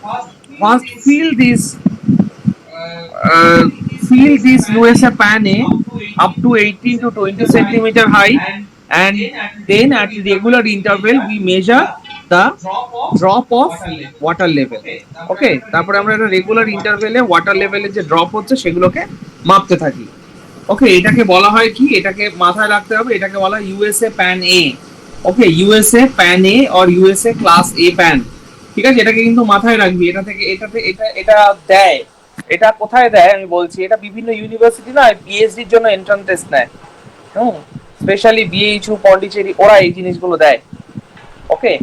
First, uh, fill this USA pan A up to 18 to 20 centimeter high, and then at regular interval we measure the drop of water level. ওকে, তারপরে আমরা একটা regular ইন্টারভেলে water লেভেলের যে drop হচ্ছে সেগুলোকে মাপতে থাকি। ওকে, এটাকে বলা হয় কি, এটাকে মাথায় রাখতে হবে, এটাকে বলা হয় USA pan A. Okay, USA pan a or USA class A pan. ঠিক আছে, এটাকে কিন্তু মাথায় রাখবি। এটা দেয়, এটা কোথায় দেয় আমি বলছি, এটা বিভিন্ন ইউনিভার্সিটি না পিএইচডির জন্য এন্ট্রান্স টেস্ট নেয়। হুম, স্পেশালি বিএইচইউ পন্ডিচেরি ওরা এই জিনিসগুলো দেয়। ওকে,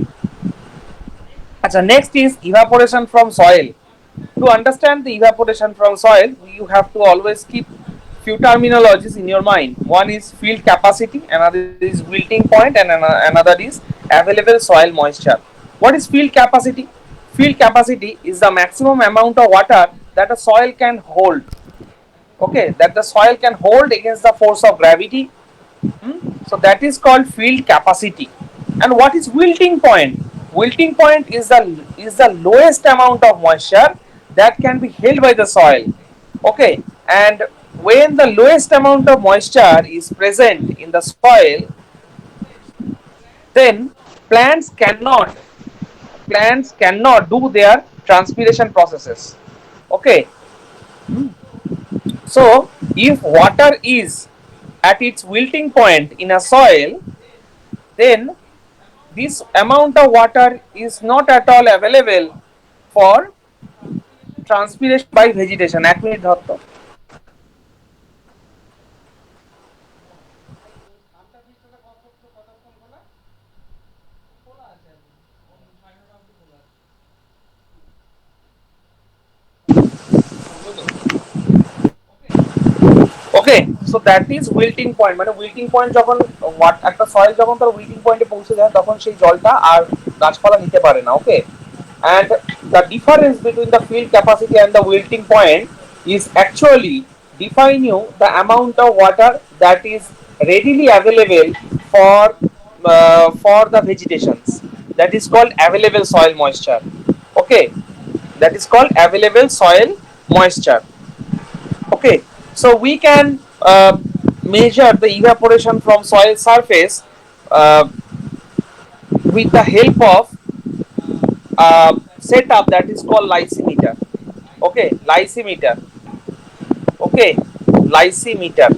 আচ্ছা, next is evaporation from soil. To understand the evaporation from soil, you have to always keep few terminologies in your mind. One is field capacity, another is wilting point, and another is available soil moisture. What is field capacity? Field capacity is the maximum amount of water that a soil can hold. Okay, that the soil can hold against the force of gravity. So that is called field capacity. And what is wilting point? Wilting point is the lowest amount of moisture that can be held by the soil. Okay, and when the lowest amount of moisture is present in the soil, then plants cannot plants cannot do their transpiration processes. Okay, so if water is at its wilting point in a soil, then this amount of water is not at all available for transpiration by vegetation. 1 minute ধরতো। Okay, so that is wilting point. মানে wilting point যখন একটা soil যখন তার wilting পয়েন্টে পৌঁছে যায় তখন সেই জলটা আর গাছপালা নিতে পারে না। ওকে, and the difference between the field capacity and the wilting point is actually define you the amount of water that is readily available for the vegetations. That is called available soil moisture. Okay, that is called available soil moisture. Okay, so we can measure the evaporation from soil surface uh, with the help of setup that is called lysimeter. Okay, lysimeter. Okay, lysimeter.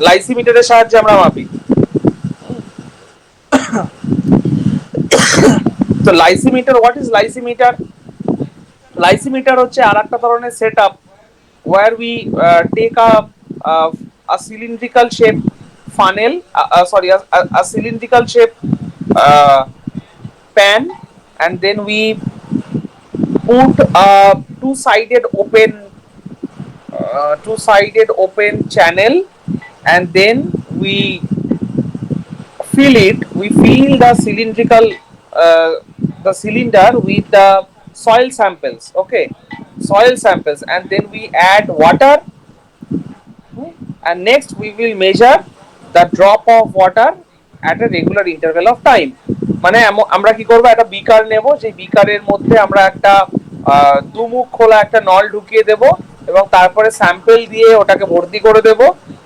লাইসিমিটারের সাহায্যে আমরা মাপি। তো লাইসিমিটার, what is লাইসিমিটার? লাইসিমিটার হচ্ছে আর একটা ধরনের setup where we take uh, a cylindrical shape funnel, sorry, a cylindrical shape uh, pan, and then we put a two-sided open channel, and then we fill the cylindrical the cylinder with the soil samples. Okay, soil samples, and then we add water, and next we will measure the drop of water at a regular interval of time. মানে আমরা কি করব, একটা বিকার নেব, সেই বিকারের মধ্যে আমরা একটা দুমুখ খোলা একটা নল ঢুকিয়ে দেব, এবং তারপরে স্যাম্পল দিয়ে ওটাকে ভর্তি করে দেব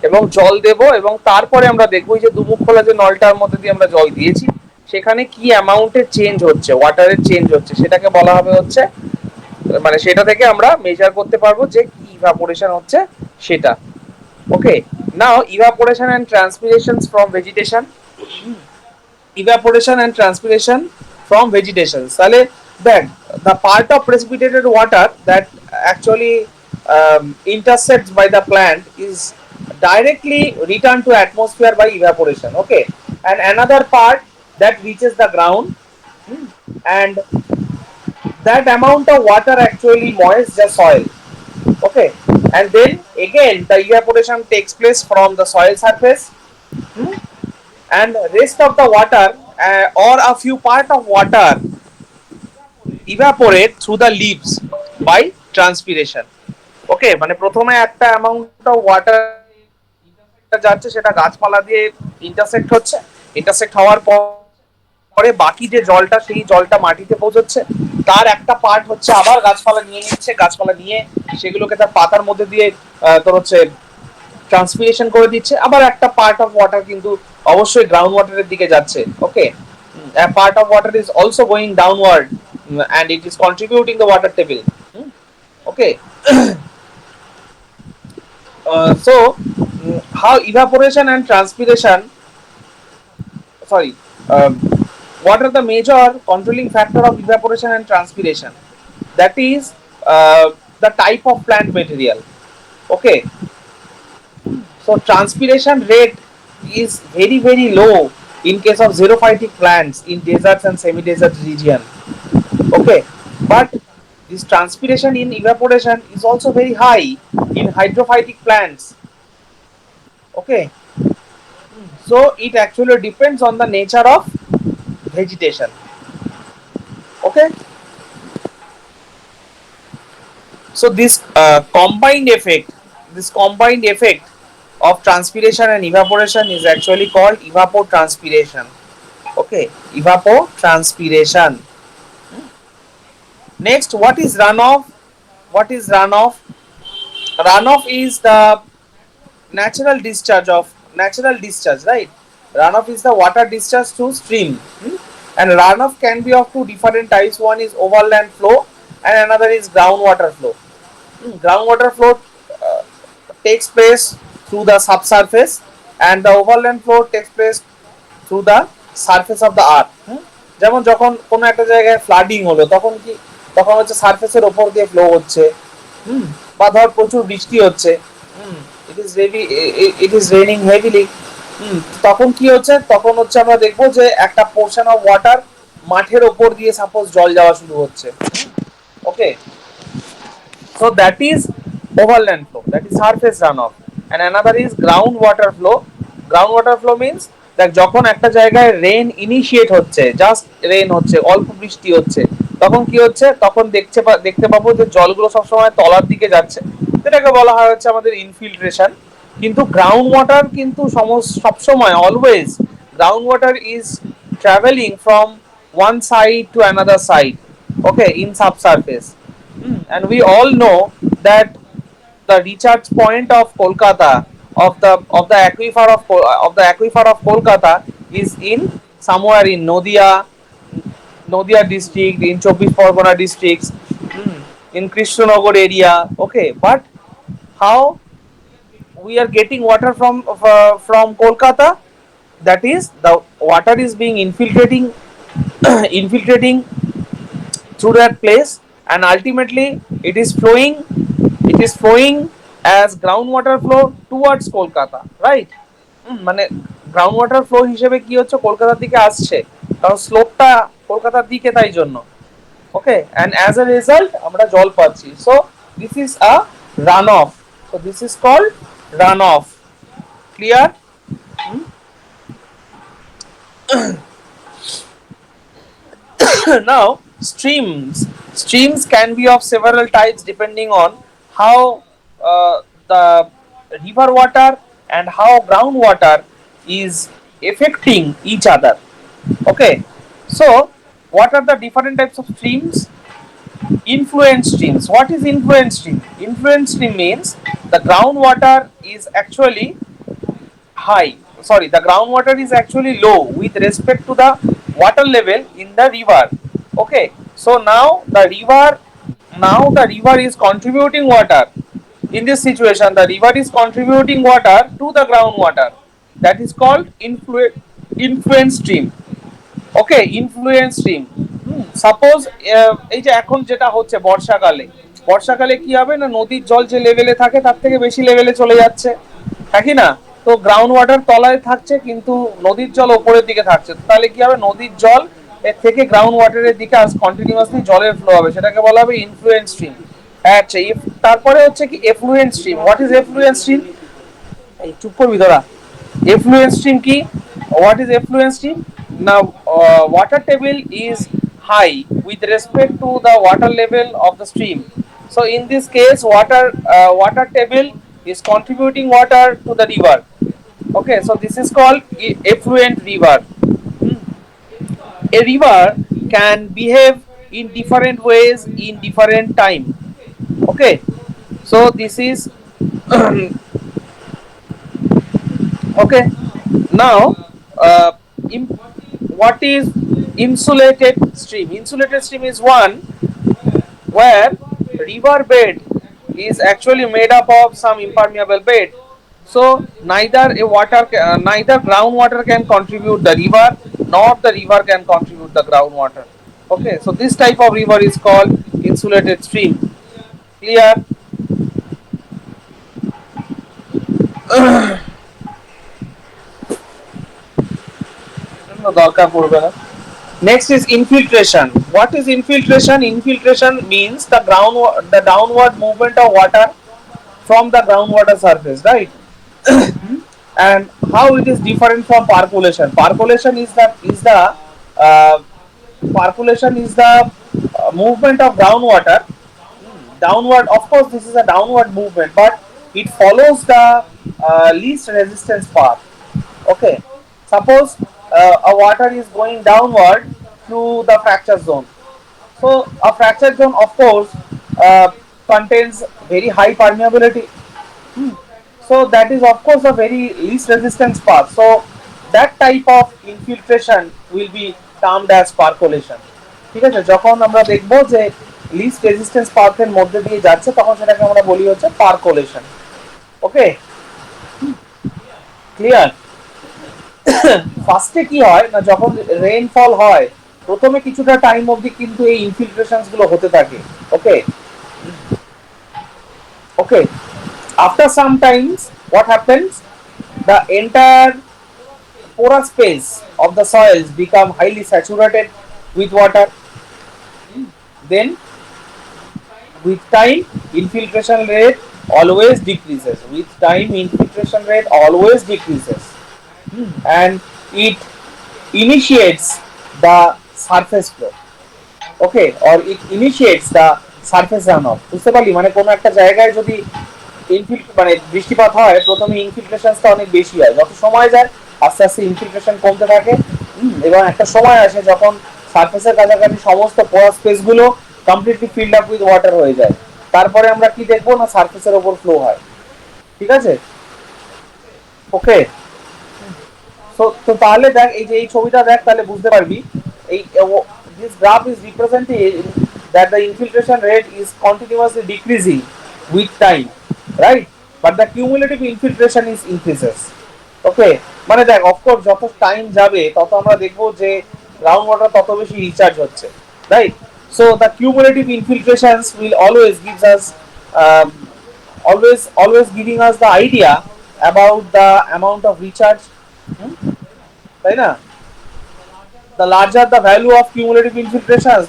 এবং জল দেব, এবং তারপরে আমরা দেখব যে দুমুখ খোলা যে নলটার মধ্যে দিয়ে আমরা জল দিয়েছি সেখানে কি অ্যামাউন্টের চেঞ্জ হচ্ছে, ওয়াটারের চেঞ্জ হচ্ছে, সেটাকে বলা হবে হচ্ছে, মানে সেটা থেকে আমরা মেজার করতে পারবো যে কি ইভাপোরেশন হচ্ছে সেটা। Okay, now evaporation and transpirations from vegetation. Evaporation and transpiration from vegetation. তাহলে দেখ, the part of precipitated water that actually intercepts by the plant is directly returned to atmosphere by evaporation. Okay, and another part that reaches the ground, and that amount of water actually moists the soil. Okay, and then again the evaporation takes place from the soil surface, and rest of the water or a few part of water evaporate through the leaves by transpiration. Okay, মানে প্রথমে একটা amount of water যাচ্ছে, সেটা গাছপালা দিয়ে intersect হচ্ছে, intersect হওয়ার পর পরে বাকি যে জলটা সেই জলটা মাটিতে পৌঁছচ্ছে, তার একটা পার্ট হচ্ছে আবার গাছপালা নিয়ে নিচ্ছে, গাছপালা নিয়ে সেগুলোকে তার পাতার মধ্যে দিয়ে তোর হচ্ছে ট্রান্সপিরেশন করে দিচ্ছে, আবার একটা পার্ট অফ ওয়াটার কিন্তু অবশ্যই গ্রাউন্ড ওয়াটারের দিকে যাচ্ছে। ওকে, a part of water is also going downward, and it is contributing the water table. Okay. How evaporation and transpiration, sorry, um, what are the major controlling factor of evaporation and transpiration? That is the type of plant material. Okay, so transpiration rate is very low in case of xerophytic plants in deserts and semi-desert region. Okay, but this transpiration in evaporation is also very high in hydrophytic plants. Okay, so it actually depends on the nature of vegetation. Okay, so this combined effect of transpiration and evaporation is actually called evapotranspiration. Okay, evapotranspiration. Next, what is runoff? What is runoff? Runoff is the natural discharge, right? Runoff is the water discharge to stream. And runoff can be of two different types. One is overland flow and another is groundwater flow. Groundwater flow uh, takes place through the subsurface, and the overland flow takes place through the surface of the earth. যেমন যখন কোনো একটা জায়গায় flooding হলো, তখন কি, তখন হচ্ছে সারফেসের ওপর দিয়ে ফ্লো হচ্ছে। বা ধর প্রচুর বৃষ্টি হচ্ছে, ইট ইজ রেইনিং হেভিলি, তখন কি হচ্ছে, তখন হচ্ছে আমরা দেখবো যে একটা পোর্শন অফ ওয়াটার মাঠের ওপর দিয়ে সাপোজ জল যাওয়া শুরু হচ্ছে। ওকে, so that is overland flow, that is surface runoff, and another is groundwater flow. Groundwater flow means that যখন একটা জায়গায় রেন ইনিশিয়েট হচ্ছে, জাস্ট রেন হচ্ছে, অল্প বৃষ্টি হচ্ছে, তখন কি হচ্ছে, তখন দেখতে পাবো যে জলগুলো সবসময় তলার দিকে যাচ্ছে, যেটাকে বলা হয় হচ্ছে আমাদের ইনফিল্ট্রেশন। কিন্তু গ্রাউন্ড ওয়াটার কিন্তু সবসময় always ground water is travelling from one side to another side, okay, in subsurface. And we all know that the recharge point of Kolkata, of the aquifer of Kolkata is in somewhere in Nodia district, in Chobbish Pargona districts, in Krishnanagar area. Okay, but how we are getting water from Kolkata? That is, the water is being infiltrating through that place, and ultimately it is flowing as groundwater flow towards Kolkata, right? মানে ground water flow হিসেবে কি হচ্ছে, কলকাতার দিকে আসছে, কারণ স্লোপটা কলকাতার দিকে, তাই জন্য। Okay, and as a result আমরা জল পাচ্ছি। So this is a run off, so this is called run off. Clear? Now, streams can be of several types depending on how the river water and how groundwater is affecting each other. Okay, so what are the different types of streams? Influence streams. What is influence stream? Influence stream means the groundwater is actually high, sorry, the groundwater is actually low with respect to the water level in the river. Okay, so now the river is contributing water. In this situation, the river is contributing water to the groundwater, that is called influence stream। Okay, influence stream. Suppose এই যে এখন যেটা হচ্ছে বর্ষাকালে কি হবে না, নদীর জল যে লেভেলে থাকে তার থেকে বেশি লেভেলে চলে যাচ্ছে, থাকি না? তো গ্রাউন্ড ওয়াটার তলায় থাকছে কিন্তু নদীর জল ওপরের দিকে থাকছে, তাহলে কি হবে, নদীর জল এর থেকে গ্রাউন্ড ওয়াটারের দিকে আজ কন্টিনিউয়াসলি জলের ফ্লো হবে, সেটাকে বলা হবে ইনফ্লুয়েন্স স্ট্রিম। আচ্ছা, তারপরে হচ্ছে কি effluent stream. What is effluent stream? এই চুপ করবি তোরা। Effluent stream কি? What is effluent stream? Now, water table is high with respect to the water level of the stream. So in this case, water table is contributing water to the river. Okay, so this is called effluent river. A river can behave in different ways in different time. Okay, so this is okay. Now, uh, what is insulated stream? Insulated stream is one where river bed is actually made up of some impermeable bed. So neither groundwater can contribute the river, nor the river can contribute the groundwater. Okay, so this type of river is called insulated stream. Clear? দরকার পড়বে না. Next is infiltration. What is infiltration? Infiltration means the downward movement of water from the groundwater surface, right? And how it is different from percolation? Uh, Percolation is the movement of groundwater downward. Of course, this is a downward movement, but it follows the least resistance path. Okay, suppose a water is going downward through the fracture zone. So a fracture zone, of course, contains very high permeability. Hmm. So that is of course a very least resistance path. So that type of infiltration will be termed as percolation. ঠিক আছে, যখন আমরা দেখব যে list resistance পাথের মধ্যে দিয়ে যাচ্ছে তখন সেটাকে আমরা বলি হচ্ছে পারকোলেশন. ওকে, ক্লিয়ার? ফার্স্টে কি হয় না, যখন রেইনফল হয় প্রথমে কিছুটা টাইম অবধি কিন্তু এই ইনফিল্ট্রেশনস গুলো হতে থাকে. ওকে, ওকে, after some times what happens, the entire porous space of the soils become highly saturated with water. Then with time infiltration rate always decreases. With time infiltration rate always decreases. And it initiates the surface flow. Okay, or it initiates the surface runoff. বুঝতে পারলি, মানে কোনো একটা জায়গায় যদি মানে বৃষ্টিপাত হয় প্রথমে ইনফিল্ট্রেশনটা অনেক বেশি হয়, যত সময় যায় আস্তে আস্তে ইনফিল্ট্রেশন কমতে থাকে. এবং একটা সময় আসে যখন সারফেসের কাছাকাছি সমস্ত পোরা স্পেস গুলো completely filled up with water হয়ে যায়. তারপরে আমরা কি দেখবো না, সারফেসের ওপর ফ্লো হয়. ঠিক আছে, ওকে. তো তাহলে দেখ, এই যে এই ছবিটা দেখ, তাহলে বুঝতে পারবি এই this graph is representing that the infiltration rate is continuously decreasing with time, right? But the cumulative infiltration is increases. Okay, মানে দেখ অফকোর্স যত টাইম যাবে তত আমরা দেখবো যে গ্রাউন্ড ওয়াটার তত বেশি রিচার্জ হচ্ছে, right? So the cumulative infiltrations will always gives us always giving us the idea about the amount of recharge. তাই না? The larger the value of cumulative infiltrations,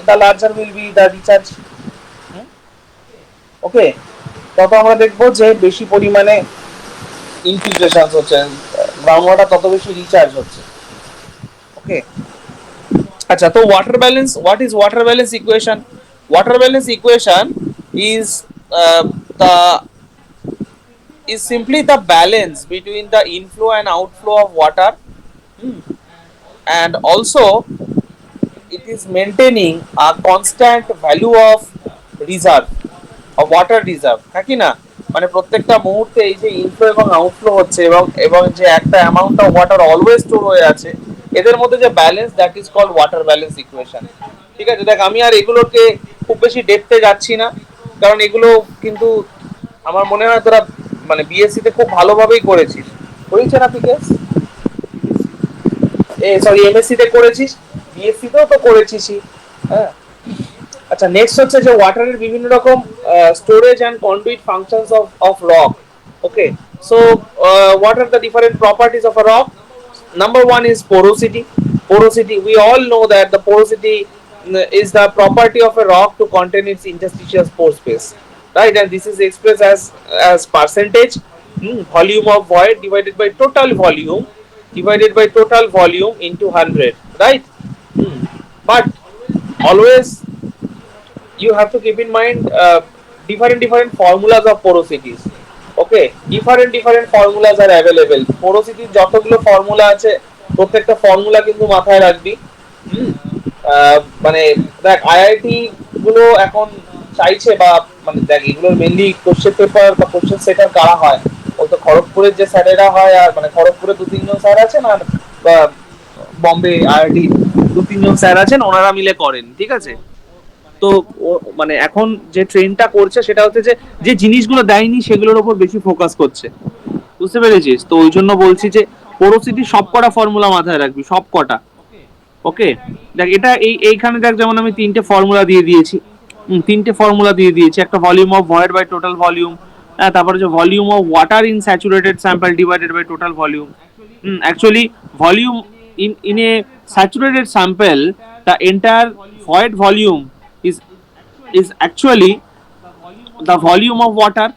the larger will be the recharge. ওকে, তত আমরা দেখবো যে বেশি পরিমাণে infiltration হচ্ছে, ground water তত বেশি রিচার্জ হচ্ছে. ওকে, আচ্ছা, তো water balance, what is water balance equation? Water balance equation is the is simply the balance between the inflow and outflow of water, and also it is maintaining a constant value of reserve of water reserve. থাকি না, মানে প্রত্যেকটা মুহূর্তে এই যে inflow এবং outflow হচ্ছে এবং এবং যে একটা amount of water always store হয়ে আছে, এদের মধ্যে যে balance, that is called water balance equation. ঠিক আছে, দেখ আমি আর এগুলোকে খুব বেশি ডেপথে যাচ্ছি না, কারণ এগুলো কিন্তু আমার মনে হয় তোরা মানে বিএসসি তে খুব ভালোভাবেই করেছিস. করেছে না পিকেস? সরি, এমএসসি তে করেছিস, বিএসসি তেও তো করেছিসই. হ্যাঁ, আচ্ছা, নেক্সট হচ্ছে যে ওয়াটারের বিভিন্ন রকম storage and conduit functions of rock. Okay, so what are the different properties of a rock? Number one is porosity. Porosity, we all know that the porosity is the property of a rock to contain its interstitial pore space, right? And this is expressed as percentage volume of void divided by total volume into 100, right? But always you have to keep in mind different formulas of porosities. Okay, different formulas are available. Porosity যতগুলো formula আছে প্রত্যেকটা formula কিন্তু মাথায় রাখবি. মানে দেখ IIT গুলো এখন চাইছে বা মানে দেখ এগুলোর মেনলি কোশ্চেন পেপার বা কোশ্চেন সেটার কারা হয়, ও তো খড়গপুরের যে স্যারেরা হয়, আর মানে খড়গপুরে দু তিনজন স্যার আছেন, আর বা বম্বে আইআইটি দু তিনজন স্যার আছেন, ওনারা মিলে করেন, ঠিক আছে। তো মানে এখন যে ট্রেনটা করছে সেটা হচ্ছে যে যে জিনিসগুলো দেয়নি সেগুলোর উপর বেশি ফোকাস করছে, বুঝতে পেরেছিস? তো ওই জন্য বলছি যে পোরোসিটি সব কটা ফর্মুলা মাথায় রাখবি, সব কটা। ওকে, দেখ এটা এইখানে দেখ, যেমন আমি তিনটে ফর্মুলা দিয়ে দিয়েছি, তিনটে ফর্মুলা দিয়ে দিয়েছি, একটা volume of void by total volume, তারপরে হচ্ছে volume of water in saturated sample divided by total volume. Actually volume in a saturated sample, the entire void volume is is actually the volume of water.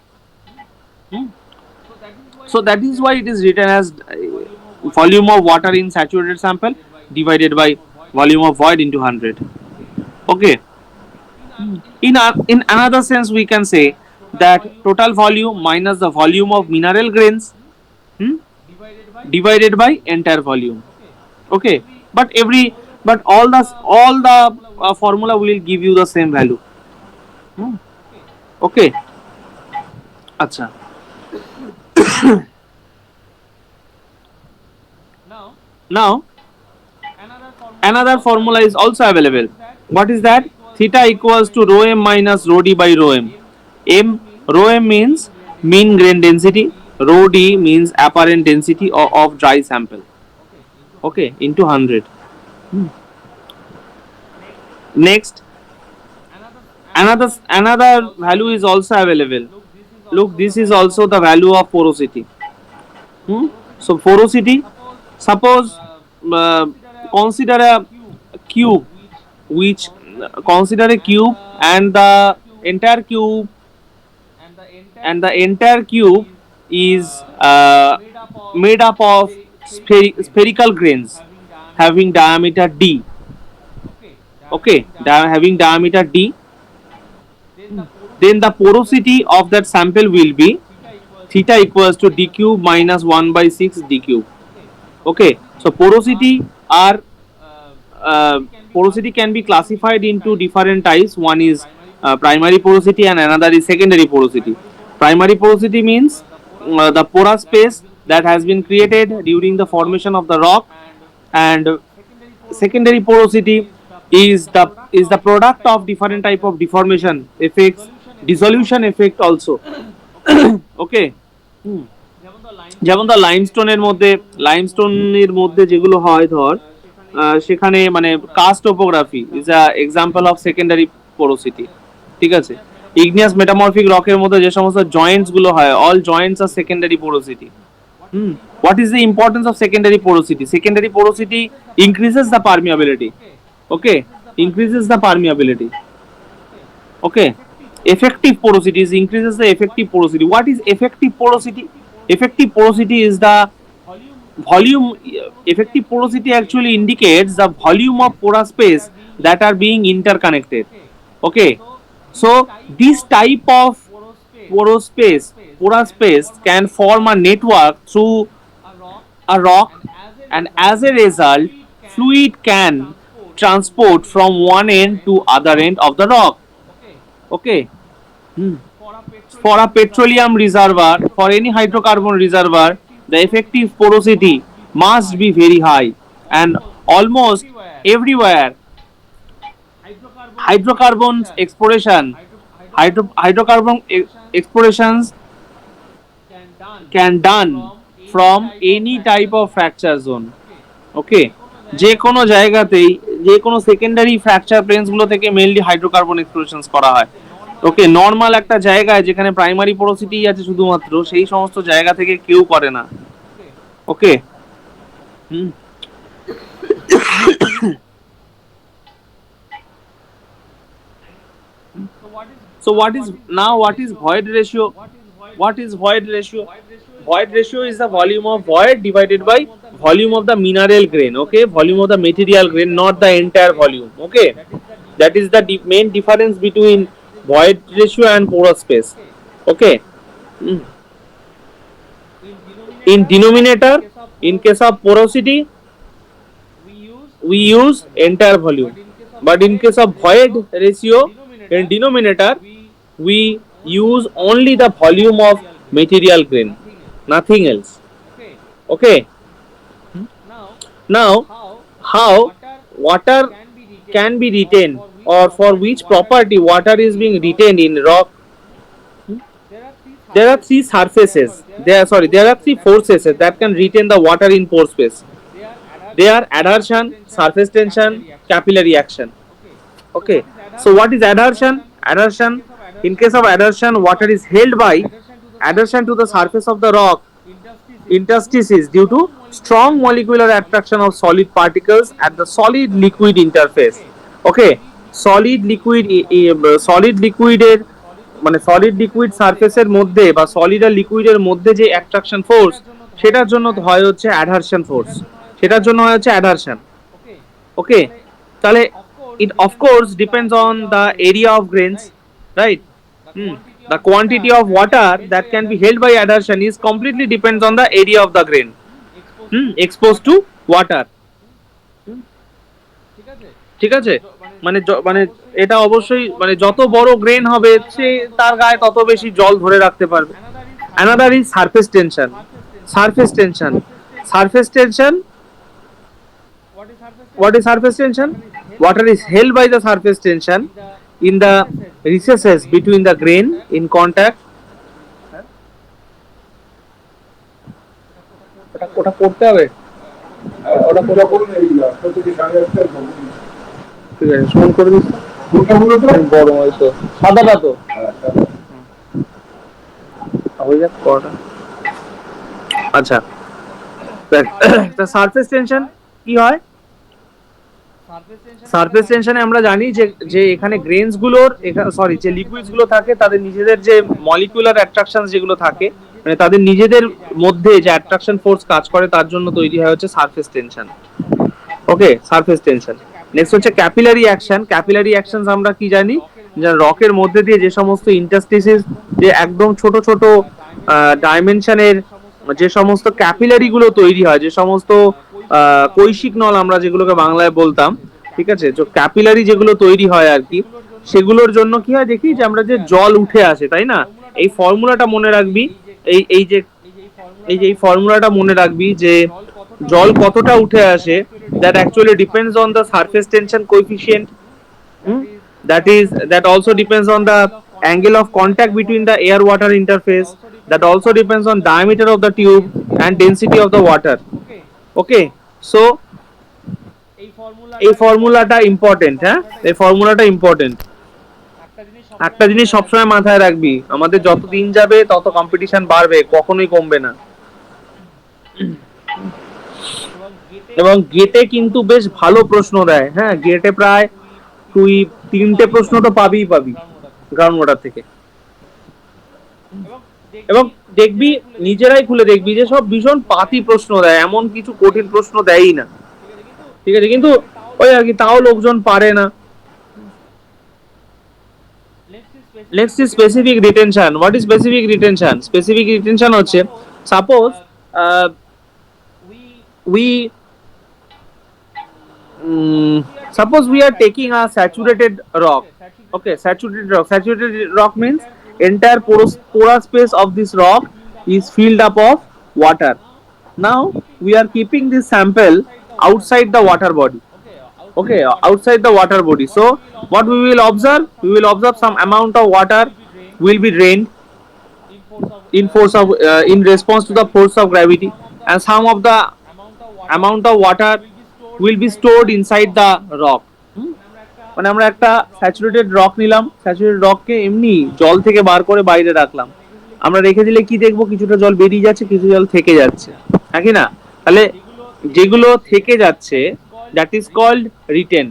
Hmm? So that is why it is written as volume of water in saturated sample divided by volume of void into 100. Okay. In another sense, we can say that total volume minus the volume of mineral grains, hmm, divided by entire volume. Okay. But all the formula will give you the same value. Hmm. Okay. Acha. Now another formula is also available. What is that? Theta equals to rho m minus rho d by rho m. Rho m means mean grain density, rho d means apparent density of dry sample. Okay, into 100. Next, another value is also available. Look, this is also the value of porosity. So porosity, suppose uh, consider a cube, which consider a cube, and the entire cube is made up of spherical grains having diameter d. Okay, having diameter d, then the porosity of that sample will be theta equals to d cube minus 1 by 6 d cube. Okay, so porosity can be classified into different types. One is primary porosity and another is secondary porosity. Primary porosity means the porous space that has been created during the formation of the rock, and secondary porosity is the product of different type of deformation effects, dissolution effect also. Okay. যেমন ধর লাইমস্টোনের মধ্যে যেগুলো হয়, ধর সেখানে মানে karst topography is a example of secondary porosity, ঠিক আছে। ইগনিয়াস মেটামরফিক রকের মধ্যে যে সমস্ত জয়েন্টস গুলো হয়, all joints are secondary porosity. What is the importance of secondary porosity? Secondary porosity increases the permeability. Okay, increases the permeability. Okay, effective porosity increases the effective porosity. What is effective porosity? Effective porosity is the volume. Effective porosity actually indicates the volume of porous space that are being interconnected. Okay, so this type of porous space can form a network through a rock, and as a result fluid can transport from one end to other end of the rock. Okay. For a petroleum reservoir, for any hydrocarbon reservoir, the effective porosity must be very high, and almost everywhere hydrocarbons exploration hydrocarbon explorations can done from any type of fracture zone. Okay, যে কোনো জায়গাতেই, যে কোনো secondary fracture planes গুলো থেকে mainly hydrocarbon এক্সপ্লোরেশনস করা হয়। ওকে, normal একটা জায়গায় যেখানে প্রাইমারি পোরোসিটি আছে শুধুমাত্র, সেই সমস্ত জায়গা থেকে কেউ করে না। ওকে। So what is void ratio? What is void ratio? Void ratio is the volume of void divided by volume of the mineral grain. Okay, volume of the material grain, not the entire volume. Okay, that is the main difference between void ratio and porous space. Okay. In denominator, in case of porosity, we use entire volume. but in case of void ratio in denominator we use only the volume of material grain, nothing else. Okay. Now how water can be retained, or for which property water is being retained in rock? There are three surfaces. There are three forces that can retain the water in pore space. They are adhesion, surface tension, capillary action. Okay. So what is adhesion? Adhesion. In case of adhesion, water is held by adhesion to the surface of the rock interstices due to strong molecular attraction of solid particles at the solid liquid interface. Okay. Solid লিকুইডের মানে solid liquid সারফেসের মধ্যে বা solid আর লিকুইডের মধ্যে যে attraction force, সেটার জন্য হয় হচ্ছে অ্যাডহারশন ফোর্স, সেটার জন্য হয় হচ্ছে অ্যাডহারশন। ওকে, তাহলে it of course depends on the area of grains, right? The quantity of water that can be held by adhesion is completely depends on the area of the grain exposed to water. ঠিক আছে, মানে মানে এটা অবশ্যই মানে যত বড় grain হবে সে তার গায়ে তত বেশি জল ধরে রাখতে পারবে। Another is surface tension. Surface tension. Surface tension. What is surface tension? Water is held by the surface tension in the recesses between the grain in contact. ওটা করতে হবে, ওটা করে ঠিক আছে, ফোন করে দিস। বড় হয়তো সাদাটা তো হয়ে যাক কটা। আচ্ছা, সারফেস টেনশন কি হয়? সারফেস টেনশনে আমরা জানি যে যে এখানে গ্রেনস গুলোর সরি যে লিকুইডস গুলো থাকে তাদের নিজেদের যে মলিকুলার অ্যাট্রাকশন যেগুলো থাকে, মানে তাদের নিজেদের মধ্যে যে অ্যাট্রাকশন ফোর্স কাজ করে তার জন্য তৈরি হয় হচ্ছে সারফেস টেনশন। ওকে, সারফেস টেনশন। নেক্সট হচ্ছে ক্যাপিলারি অ্যাকশন। ক্যাপিলারি অ্যাকশনস আমরা কি জানি, যে রকের মধ্যে দিয়ে যে সমস্ত ইন্টারস্টিসিস, যে একদম ছোট ছোট ডাইমেনশনের যে সমস্ত ক্যাপিলারি গুলো তৈরি হয়, যে সমস্ত কৈশিক নল আমরা যেগুলোকে বাংলায় বলতাম, ঠিক আছে, তো ক্যাপিলারি যেগুলো তৈরি হয় আর কি, সেগুলোর জন্য কি হয় দেখি যে আমরা যে জল উঠে আসে, তাই না? এই ফর্মুলাটা মনে রাখবি, এই যে এই ফর্মুলাটা মনে রাখবি যে জল কতটা উঠে আসে, that actually depends on the surface tension coefficient. That also depends on the angle of contact between the air water interface. That also depends on diameter of the tube and density of the water. Okay, so এই ফর্মুলাটা important. হ্যাঁ, এই ফর্মুলাটা important. একটা জিনিস সবসময় মাথায় রাখবি, আমাদের যত দিন যাবে তত কম্পিটিশন বাড়বে, কখনোই কমবে না। এবং গেটে কিন্তু বেশ ভালো প্রশ্ন দেয়। হ্যাঁ, গেটে প্রায় তুই 3টে প্রশ্ন তো পাবি গ্রাউন্ড ওয়াটার থেকে। এবং দেখবি নিজেরাই খুলে দেখবি যে সব ভীষণ পাতি প্রশ্ন দেয়, এমন কিছু কঠিন প্রশ্ন দেয়ই না। ঠিক আছে, কিন্তু ওই আর কি, তাও লোকজন পারে না। Next is specific retention. What is specific retention? Specific retention হচ্ছে, suppose suppose we are taking a saturated rock. Okay, saturated rock means entire porous space of this rock is filled up of water. Now we are keeping this sample outside the water body. Okay, outside the water body. So what we will observe? We will observe some amount of water will be drained in response to the force of gravity, and some of the amount of water will be stored inside the rock. মানে আমরা একটা saturated rock নিলাম, saturated রককে এমনি জল থেকে বার করে বাইরে রাখলাম, আমরা রেখে দিলে কি দেখবো, কিছুটা জল বেরিয়ে যাচ্ছে, কিছু জল থেকে যাচ্ছে, হ্যাঁ কি না? তাহলে যেগুলো থেকে যাচ্ছে that is called retain.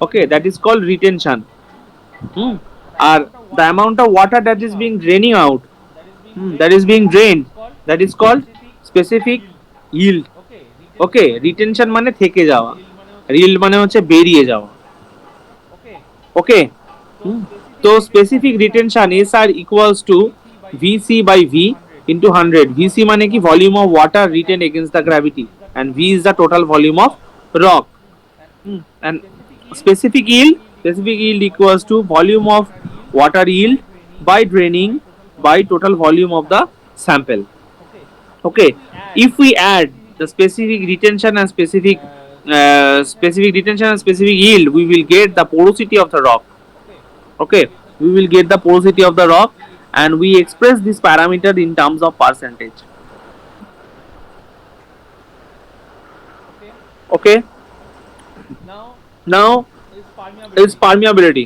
Okay, that is called retention. R the amount of water that is being draining out, that is being drained, that is called specific yield. Okay, retention মানে থেকে যাওয়া, yield মানে হচ্ছে বেরিয়ে যাওয়া। ওকে, তো specific retention SR equals to VC by V into 100. VC মানে কি, volume of water written against the gravity, and V is the total volume of rock. And specific yield equals to volume of water yield by draining by total volume of the sample. Okay, if we add the specific retention and specific yield, we will get the porosity of the rock. Okay, we will get the porosity of the rock, and we express this parameter in terms of percentage. Okay, now is permeability.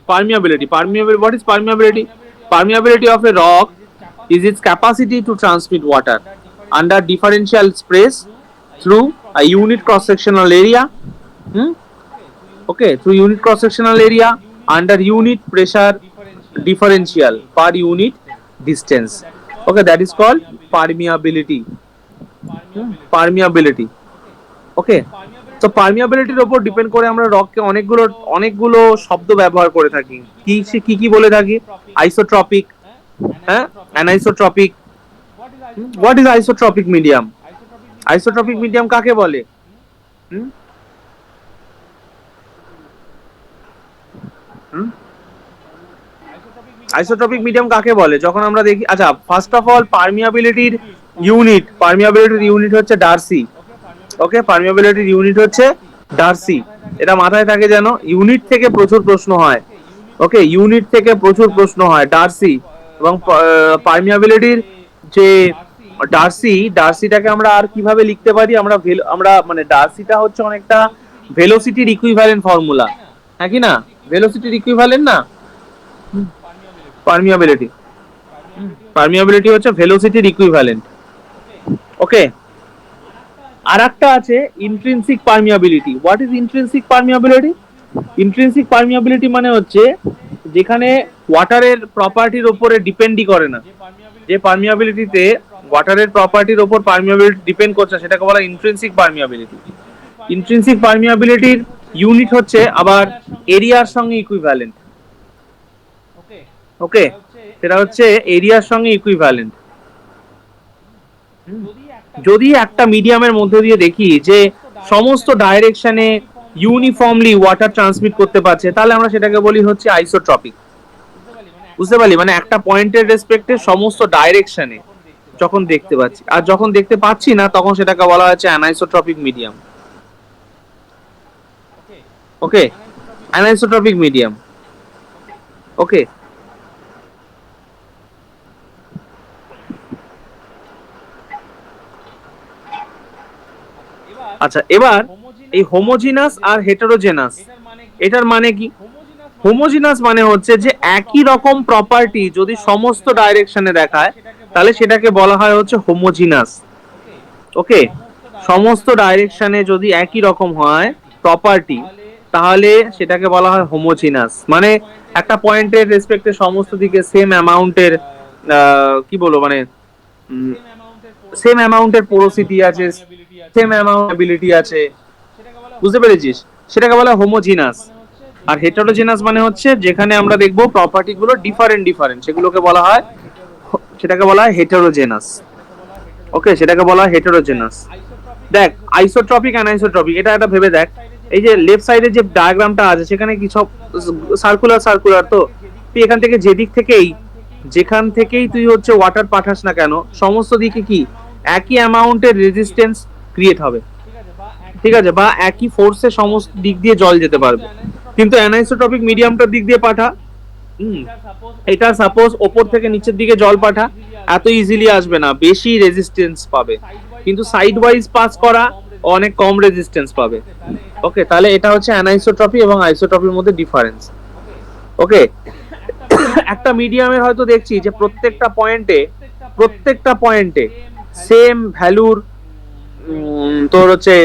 Permeability. What is permeability? Permeability of a rock is its capacity to transmit water under differential stress through a unit cross-sectional area. Okay, through unit cross-sectional area under unit pressure differential per unit distance. Okay, that is called permeability. Permeability. Okay, তো পারমিয়াবিলিটির উপর depend করে আমরা রককে অনেকগুলো শব্দ ব্যবহার করে থাকি। কি কি বলে থাকি? আইসোট্রপিক, হ্যাঁ, anisotropic. What is isotropic medium? Isotropic medium কাকে বলে? আইসোট্রপিক মিডিয়াম কাকে বলে? যখন আমরা দেখি, আচ্ছা, ফার্স্ট অফ অল পারমিয়াবিলিটির ইউনিট হচ্ছে ডার্সি। ওকে, পারমিয়াবিলিটির ইউনিট হচ্ছে ডার্সি, এটা মাথায় থাকে যেন। ইউনিট থেকে প্রচুর প্রশ্ন হয়। ওকে, ইউনিট থেকে প্রচুর প্রশ্ন হয় ডার্সি। এবং পারমিয়াবিলিটির যে ডার্সিটাকে আমরা আর কিভাবে লিখতে পারি? আমরা মানে ডার্সিটা হচ্ছে অনেকটা ভেলোসিটির ইকুইভ্যালেন্ট ফর্মুলা, হ্যাঁ কি না? ভেলোসিটির ইকুইভ্যালেন্ট না পারমিয়াবিলিটি হচ্ছে ভেলোসিটির ইকুইভ্যালেন্ট। ওকে, আর একটা আছে intrinsic permeability. What is intrinsic permeability? Intrinsic permeability মানে হচ্ছে যেখানে ওয়াটারের প্রপার্টির উপরে ডিপেন্ডই করে না, যে পারমিয়াবিলিটিতে ওয়াটারের প্রপার্টির উপর পারমিয়াবিলিটি ডিপেন্ড করছে, সেটাকে বলা ইন্ট্রিনসিক পারমিয়াবিলিটি। ইন্ট্রিনসিক পারমিয়াবিলিটির ইউনিট হচ্ছে আবার এরিয়ার সঙ্গে ইকুইভ্যালেন্ট। ওকে, সেটা হচ্ছে এরিয়ার সঙ্গে ইকুইভ্যালেন্ট। যদি একটা মিডিয়ামের মধ্যে দিয়ে দেখি যে সমস্ত ডাইরেকশনে ইউনিফর্মলি ওয়াটার ট্রান্সমিট করতে পারছে, তাহলে আমরা সেটাকে বলি হচ্ছে আইসোট্রপিক। বুঝতে পারলি? মানে একটা পয়েন্টের রেসপেক্টে সমস্ত ডাইরেকশনে যখন দেখতে পাচ্ছি, আর যখন দেখতে পাচ্ছি না তখন সেটাকে বলা হচ্ছে অ্যানাইসোট্রপিক মিডিয়াম। ওকে, অ্যানাইসোট্রপিক মিডিয়াম। ওকে, আচ্ছা, এবার এই হোমোজিনাস আর হেটেরোজেনাস, এটার মানে কি? হোমোজিনাস মানে হচ্ছে যে একই রকম প্রপার্টি যদি সমস্ত ডাইরেকশনে দেখায়, তাহলে সেটাকে বলা হয় হচ্ছে হোমোজিনাস। ওকে, সমস্ত ডাইরেকশনে যদি একই রকম হয় প্রপার্টি, তাহলে সেটাকে বলা হয় হোমোজিনাস। মানে একটা পয়েন্টের রেসপেক্টে সমস্ত দিকে সেম অ্যামাউন্টের কি বলবো, মানে সেম অ্যামাউন্টের পোরোসিটি আছে, সেম অ্যামাউন্টেবিলিটি আছে। বুঝতে পেরেছিস? সেটাকে বলা হয় হোমোজিনাস। আর হেটেরোজেনাস মানে হচ্ছে যেখানে আমরা দেখবো প্রপার্টি গুলো ডিফারেন্ট, সেটাকে বলা হয় হেটেরোজেনাস। ওকে, সেটাকে বলা হয় হেটেরোজেনাস। দেখ, আইসোট্রপিক অ্যানাইসোট্রপিক, এটা একটা ভেবে দেখ। এই যে লেফট সাইডে যে ডায়াগ্রামটা আছে, সেখানে কি সব সার্কুলার? তো তুই এখান থেকে যেখান থেকেই তুই হচ্ছে ওয়াটার পাঠাস না কেন, সমস্ত দিকে কি একই অ্যামাউন্টের রেজিস্ট্যান্স ক্রিয়েট হবে, ঠিক আছে, বা একই ফোর্সে সমস্ত দিক দিয়ে জল যেতে পারবে। কিন্তু অ্যানাইসোট্রপিক মিডিয়ামটার দিক দিয়ে পাঠা, এটা সাপোজ ওপর থেকে নিচের দিকে জল পাঠা, এত ইজিলি আসবে না, বেশি রেজিস্ট্যান্স পাবে। কিন্তু সাইড ওয়াইজ পাস করা অনেক কম রেজিস্ট্যান্স পাবে। ওকে, তাহলে এটা হচ্ছে অ্যানাইসোট্রপি এবং আইসোট্রপির মধ্যে ডিফারেন্স। ওকে, একটা মিডিয়ামের হয়তো দেখছি যে প্রত্যেকটা পয়েন্টে সেম ভ্যালুর তোর হচ্ছে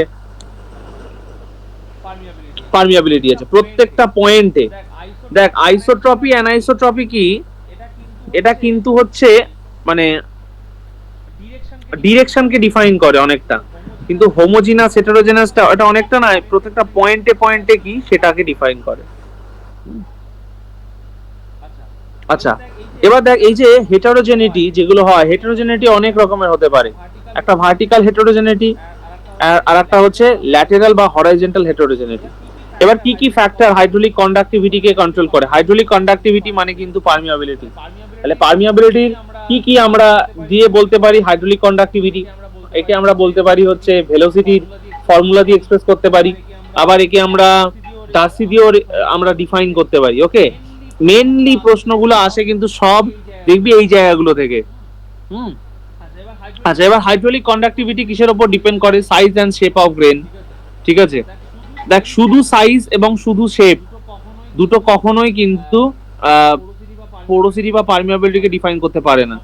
পারমিয়াবিলিটি আছে প্রত্যেকটা পয়েন্টে। দেখ, আইসোট্রপি অ্যানাইসোট্রপি কি, এটা কিন্তু হচ্ছে মানে ডিরেকশনকে ডিফাইন করে অনেকটা, কিন্তু হোমোজিনাস হেটেরোজেনাসটা এটা অনেকটা না, প্রত্যেকটা পয়েন্টে কি সেটাকে ডিফাইন করে। আচ্ছা, এবার দেখ, এই যে হেটেরোজেনিটি যেগুলো হয়, হেটেরোজেনিটি অনেক রকমের হতে পারে। একটা ভার্টিক্যাল হেটেরোজেনিটি, আর একটা হচ্ছে ল্যাটেরাল বা হরাইজন্টাল হেটেরোজেনিটি। এবার কি কি ফ্যাক্টর হাইড্রোলিক কন্ডাক্টিভিটি কে কন্ট্রোল করে? হাইড্রোলিক কন্ডাক্টিভিটি মানে কিন্তু পারমিয়াবিলিটি। তাহলে পারমিয়াবিলিটির কি কি আমরা দিয়ে বলতে পারি হাইড্রোলিক কন্ডাক্টিভিটি? একে আমরা বলতে পারি হচ্ছে ভেলোসিটির ফর্মুলা দিয়ে এক্সপ্রেস করতে পারি, আবার একে আমরা ডার্সি দিয়েও আমরা ডিফাইন করতে পারি। ওকে, মেনলি প্রশ্নগুলো আসে কিন্তু সব দেখবি এই জায়গাগুলো থেকে। আচ্ছা, এবার হাইড্রোলিক কন্ডাক্টিভিটি কিসের উপর ডিপেন্ড করে? Size and shape of grain. ঠিক আছে, দেখ শুধু সাইজ এবং শুধু শেপ দুটো কখনোই কিন্তু পোরোসিটি বা পারমিয়াবিলিটিকে ডিফাইন করতে পারে না।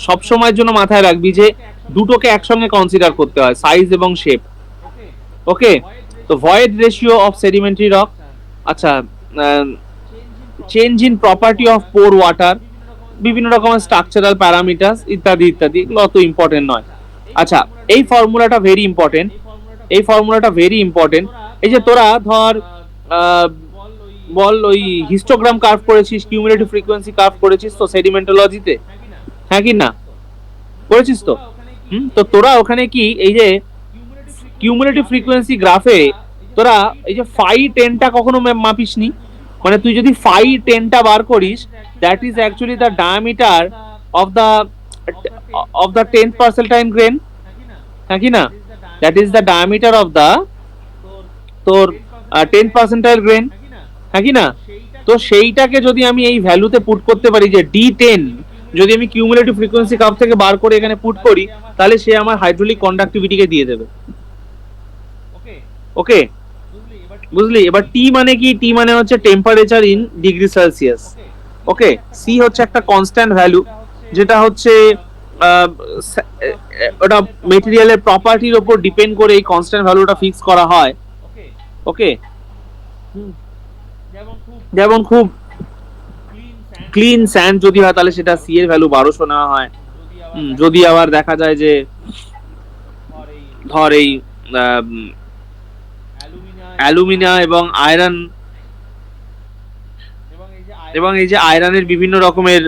সব সময়ের জন্য মাথায় রাখবি যে দুটোকে একসঙ্গে কনসিডার করতে হয়, সাইজ এবং শেপ। ওকে, তো void ratio of sedimentary rock, আচ্ছা change in property of pore water, বিভিন্ন রকমের স্ট্রাকচারাল প্যারামিটার্স ইত্যাদি ইত্যাদি, এগুলো অত ইম্পর্টেন্ট নয়। আচ্ছা, এই ফর্মুলাটা ভেরি ইম্পর্টেন্ট, এই ফর্মুলাটা ভেরি ইম্পর্টেন্ট। এই যে তোরা ধর বল ওই হিস্টোগ্রাম কার্ভ করেছিস, কিউমুলেটিভ ফ্রিকোয়েন্সি কার্ভ করেছিস তো সেডিমেন্টোলজিতে, হ্যাঁ কি না করেছিস তো? তো তোরা ওখানে কি এই যে কিউমুলেটিভ ফ্রিকোয়েন্সি গ্রাফে তোরা এই যে ফাই 10টা কখনো মাপিসনি? মানে তুই যদি ফাই 10টা বার করিস, that is actually the diameter of the 10th percentile grain, হ্যাঁ কি না? That is the diameter of the তোর 10th পার্সেন্টাইল গ্রেন, হ্যাঁ কি না? তো সেইটাকে যদি আমি এই ভ্যালুতে পুট করতে পারি যে D10, যদি আমি কিউমুলেটিভ ফ্রিকোয়েন্সি কার্ভ থেকে বার করে এখানে পুট করি, তাহলে সে আমার হাইড্রোলিক কন্ডাক্টিভিটিকে দিয়ে দেবে। ওকে, বুঝলি? এবার টি মানে কি? টি মানে হচ্ছে temperature in degree Celsius. Okay, C হচ্ছে একটা কনস্ট্যান্ট ভ্যালু, যেটা হচ্ছে ওটা মেটেরিয়ালের প্রপার্টির উপর ডিপেন্ড করে এই কনস্ট্যান্ট ভ্যালুটা ফিক্স করা হয়। ওকে, যেমন খুব ক্লিন স্যান্ড যদি হয় তাহলে সেটা সি এর ভ্যালু 1200 নেওয়া হয়। যদি আবার দেখা যায় যে ধর এই অ্যালুমিনিয়াম এবং আয়রন, এবং এই যে আয়রনের বিভিন্ন রকমের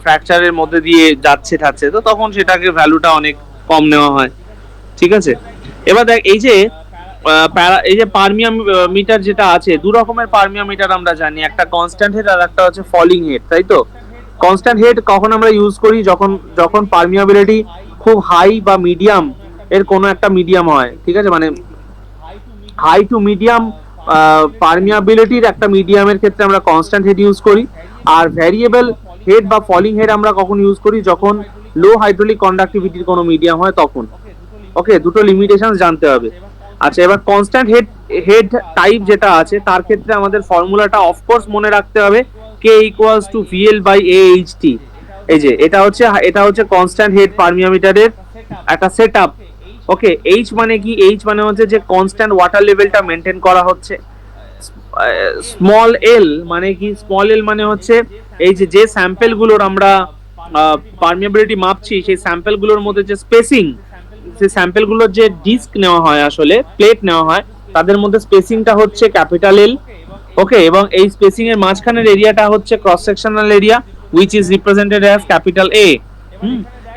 ফ্র্যাকচারের মধ্যে দিয়ে যাচ্ছে থাকছে, তো তখন সেটাকে ভ্যালুটা অনেক কম নেওয়া হয়। ঠিক আছে, এবার দেখ এই যে পারমিয়াম মিটার যেটা আছে, দু রকমের পারমিয়াম মিটার আমরা জানি, একটা কনস্ট্যান্ট হেড আর একটা হচ্ছে ফলিং হেড, তাই তো? কনস্ট্যান্ট হেড কখন আমরা ইউজ করি? যখন পারমিয়াবিলিটি খুব হাই বা মিডিয়াম এর কোনো একটা মিডিয়াম হয়। ঠিক আছে, মানে হাই টু মিডিয়াম পারমিয়াবিলিটির একটা মিডিয়ামের ক্ষেত্রে আমরা কনস্ট্যান্ট হেড ইউজ করি। আর ভ্যারিয়েবল হেড বা ফলিং হেড আমরা কখন ইউজ করি? যখন লো হাইড্রোলিক কন্ডাক্টিভিটির কোনো মিডিয়াম হয় তখন। ওকে, দুটো লিমিটেশন জানতে হবে। আচ্ছা, এবার কনস্ট্যান্ট হেড টাইপ যেটা আছে তার ক্ষেত্রে আমাদের ফর্মুলাটা অফকোর্স মনে রাখতে হবে, K equals to VL by AHT। এই যে এটা হচ্ছে কনস্ট্যান্ট হেড পারমিয়ামিটারের একটা সেটআপ। ওকে, H মানে কি? H মানে হচ্ছে যে কনস্ট্যান্ট ওয়াটার লেভেলটা মেনটেন করা হচ্ছে। স্মল এল মানে কি? স্মল এল মানে হচ্ছে এই যে স্যাম্পেল গুলোর আমরা পারমিয়াবিলিটি মাপছি, সেই স্যাম্পেল গুলোর মধ্যে যে স্পেসিং, সেই স্যাম্পেল গুলোর যে ডিস্ক নেওয়া হয়, আসলে প্লেট নেওয়া হয়, তাদের মধ্যে স্পেসিংটা হচ্ছে ক্যাপিটাল এল। ওকে, এবং এই স্পেসিং এর মাঝখানের এরিয়াটা হচ্ছে cross sectional area, which is represented as capital A।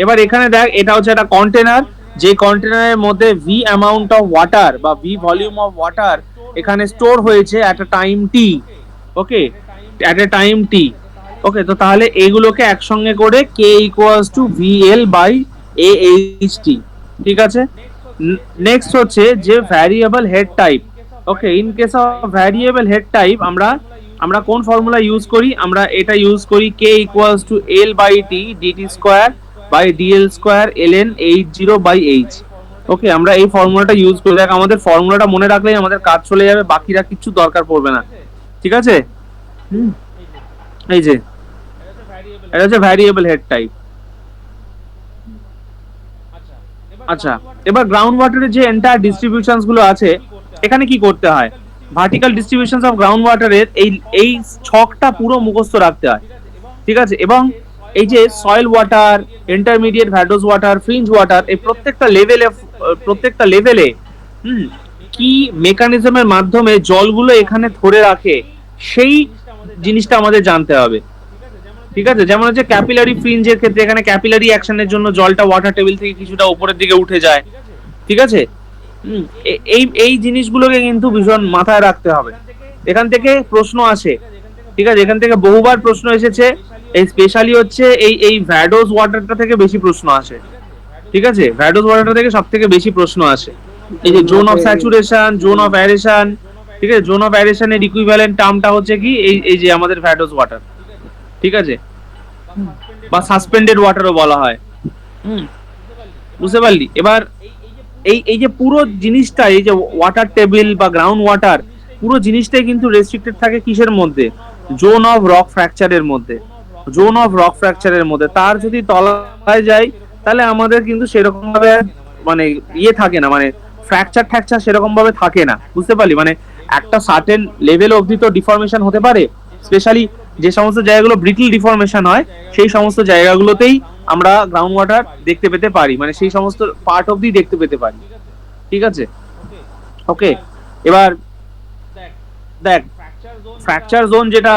এবার এখানে দেখ, এটা হচ্ছে একটা কন্টেনার, যে কন্টেনারের মধ্যে V অ্যামাউন্ট অফ ওয়াটার বা V ভলিউম অফ ওয়াটার এখানে স্টোর হয়েছে at a time T। Okay, at a time T। Okay, তো তাহলে এগুলোকে একসঙ্গে করে K equals to VL by AHT। ঠিক আছে, নেক্সট হচ্ছে যে variable head type. Okay, in case of variable head type আমরা কোন ফর্মুলা ইউজ করি? আমরা এটা ইউজ করি K equals to L by T DT square by DL square ln H0 by H। Okay, আমরা এই ফর্মুলাটা ইউজ করি। দেখ, আমাদের ফর্মুলাটা মনে রাখলেই আমাদের কাজ চলে যাবে, বাকিরা কিছু দরকার পড়বে না। ঠিক আছে, এই যে এটা হচ্ছে ভ্যারিয়েবল হেড টাইপ। আচ্ছা, এবার গ্রাউন্ড ওয়াটারের যে এন্টায়ার ডিস্ট্রিবিউশনস গুলো আছে, এখানে কি করতে হয়? ভার্টিক্যাল ডিস্ট্রিবিউশনস অফ গ্রাউন্ড ওয়াটারের এই ছকটা পুরো মুখস্থ রাখতে হয়। ঠিক আছে, এবং এই যে soil water, intermediate vadose water, fringe water, এই প্রত্যেকটা লেভেলে কি মেকানিজমের মাধ্যমে জলগুলো এখানে ধরে রাখে, সেই জিনিসটা আমাদের জানতে হবে। ঠিক আছে, যেমন হচ্ছে ক্যাপিলারি ফ্রিঞ্জের ক্ষেত্রে এখানে ক্যাপিলারি অ্যাকশনের জন্য জলটা ওয়াটার টেবিল থেকে কিছুটা উপরের দিকে উঠে যায়। ঠিক আছে, এই জিনিসগুলোকে কিন্তু ভীষণ মাথায় রাখতে হবে। এখান থেকে প্রশ্ন আসে, ঠিক আছে, এখান থেকে বহুবার প্রশ্ন এসেছে, এই স্পেশালি হচ্ছে এই ভ্যাডোস ওয়াটারটা থেকে বেশি প্রশ্ন আসে, ঠিক আছে, ভ্যাডোস ওয়াটারটা থেকে সব থেকে বেশি প্রশ্ন আসে। এই যে zone of saturation, zone of aeration, ঠিক আছে, জোন অফ অ্যারেশনের ইকুইভ্যালেন্ট টার্মটা হচ্ছে কি এই যে আমাদের ভ্যাডোস ওয়াটার, ঠিক আছে, বা সাসপেন্ডেড ওয়াটারও বলা হয়। হুম, বুঝতে পারলি? এবার এই যে পুরো জিনিসটা, এই যে ওয়াটার টেবিল বা গ্রাউন্ড ওয়াটার, পুরো জিনিসটাই কিন্তু রেস্ট্রিক্টেড থাকে কিসের মধ্যে? জোন অফ রক ফ্র্যাকচারের মধ্যে, জোন অফ রক ফ্র্যাকচারের মধ্যে। তার যদি তলায় যাই তাহলে আমাদের কিন্তু সেরকম ভাবে মানে ইয়ে থাকে না, মানে ফ্র্যাকচার ট্র্যাকচার সেরকম ভাবে থাকে না, বুঝতে পারলি? মানে একটা সার্টেন লেভেল অবধি তো ডিফরমেশন হতে পারে, স্পেশালি যে সমস্ত জায়গাগুলো ব্রিটল ডিফরমেশন হয় সেই সমস্ত জায়গাগুলোতেই আমরা গ্রাউন্ড ওয়াটার দেখতে পেতে পারি, মানে সেই সমস্ত পার্ট অবধি দেখতে পেতে পারি, ঠিক আছে, ওকে। এবার দেখ, ফ্র্যাকচার জোন যেটা,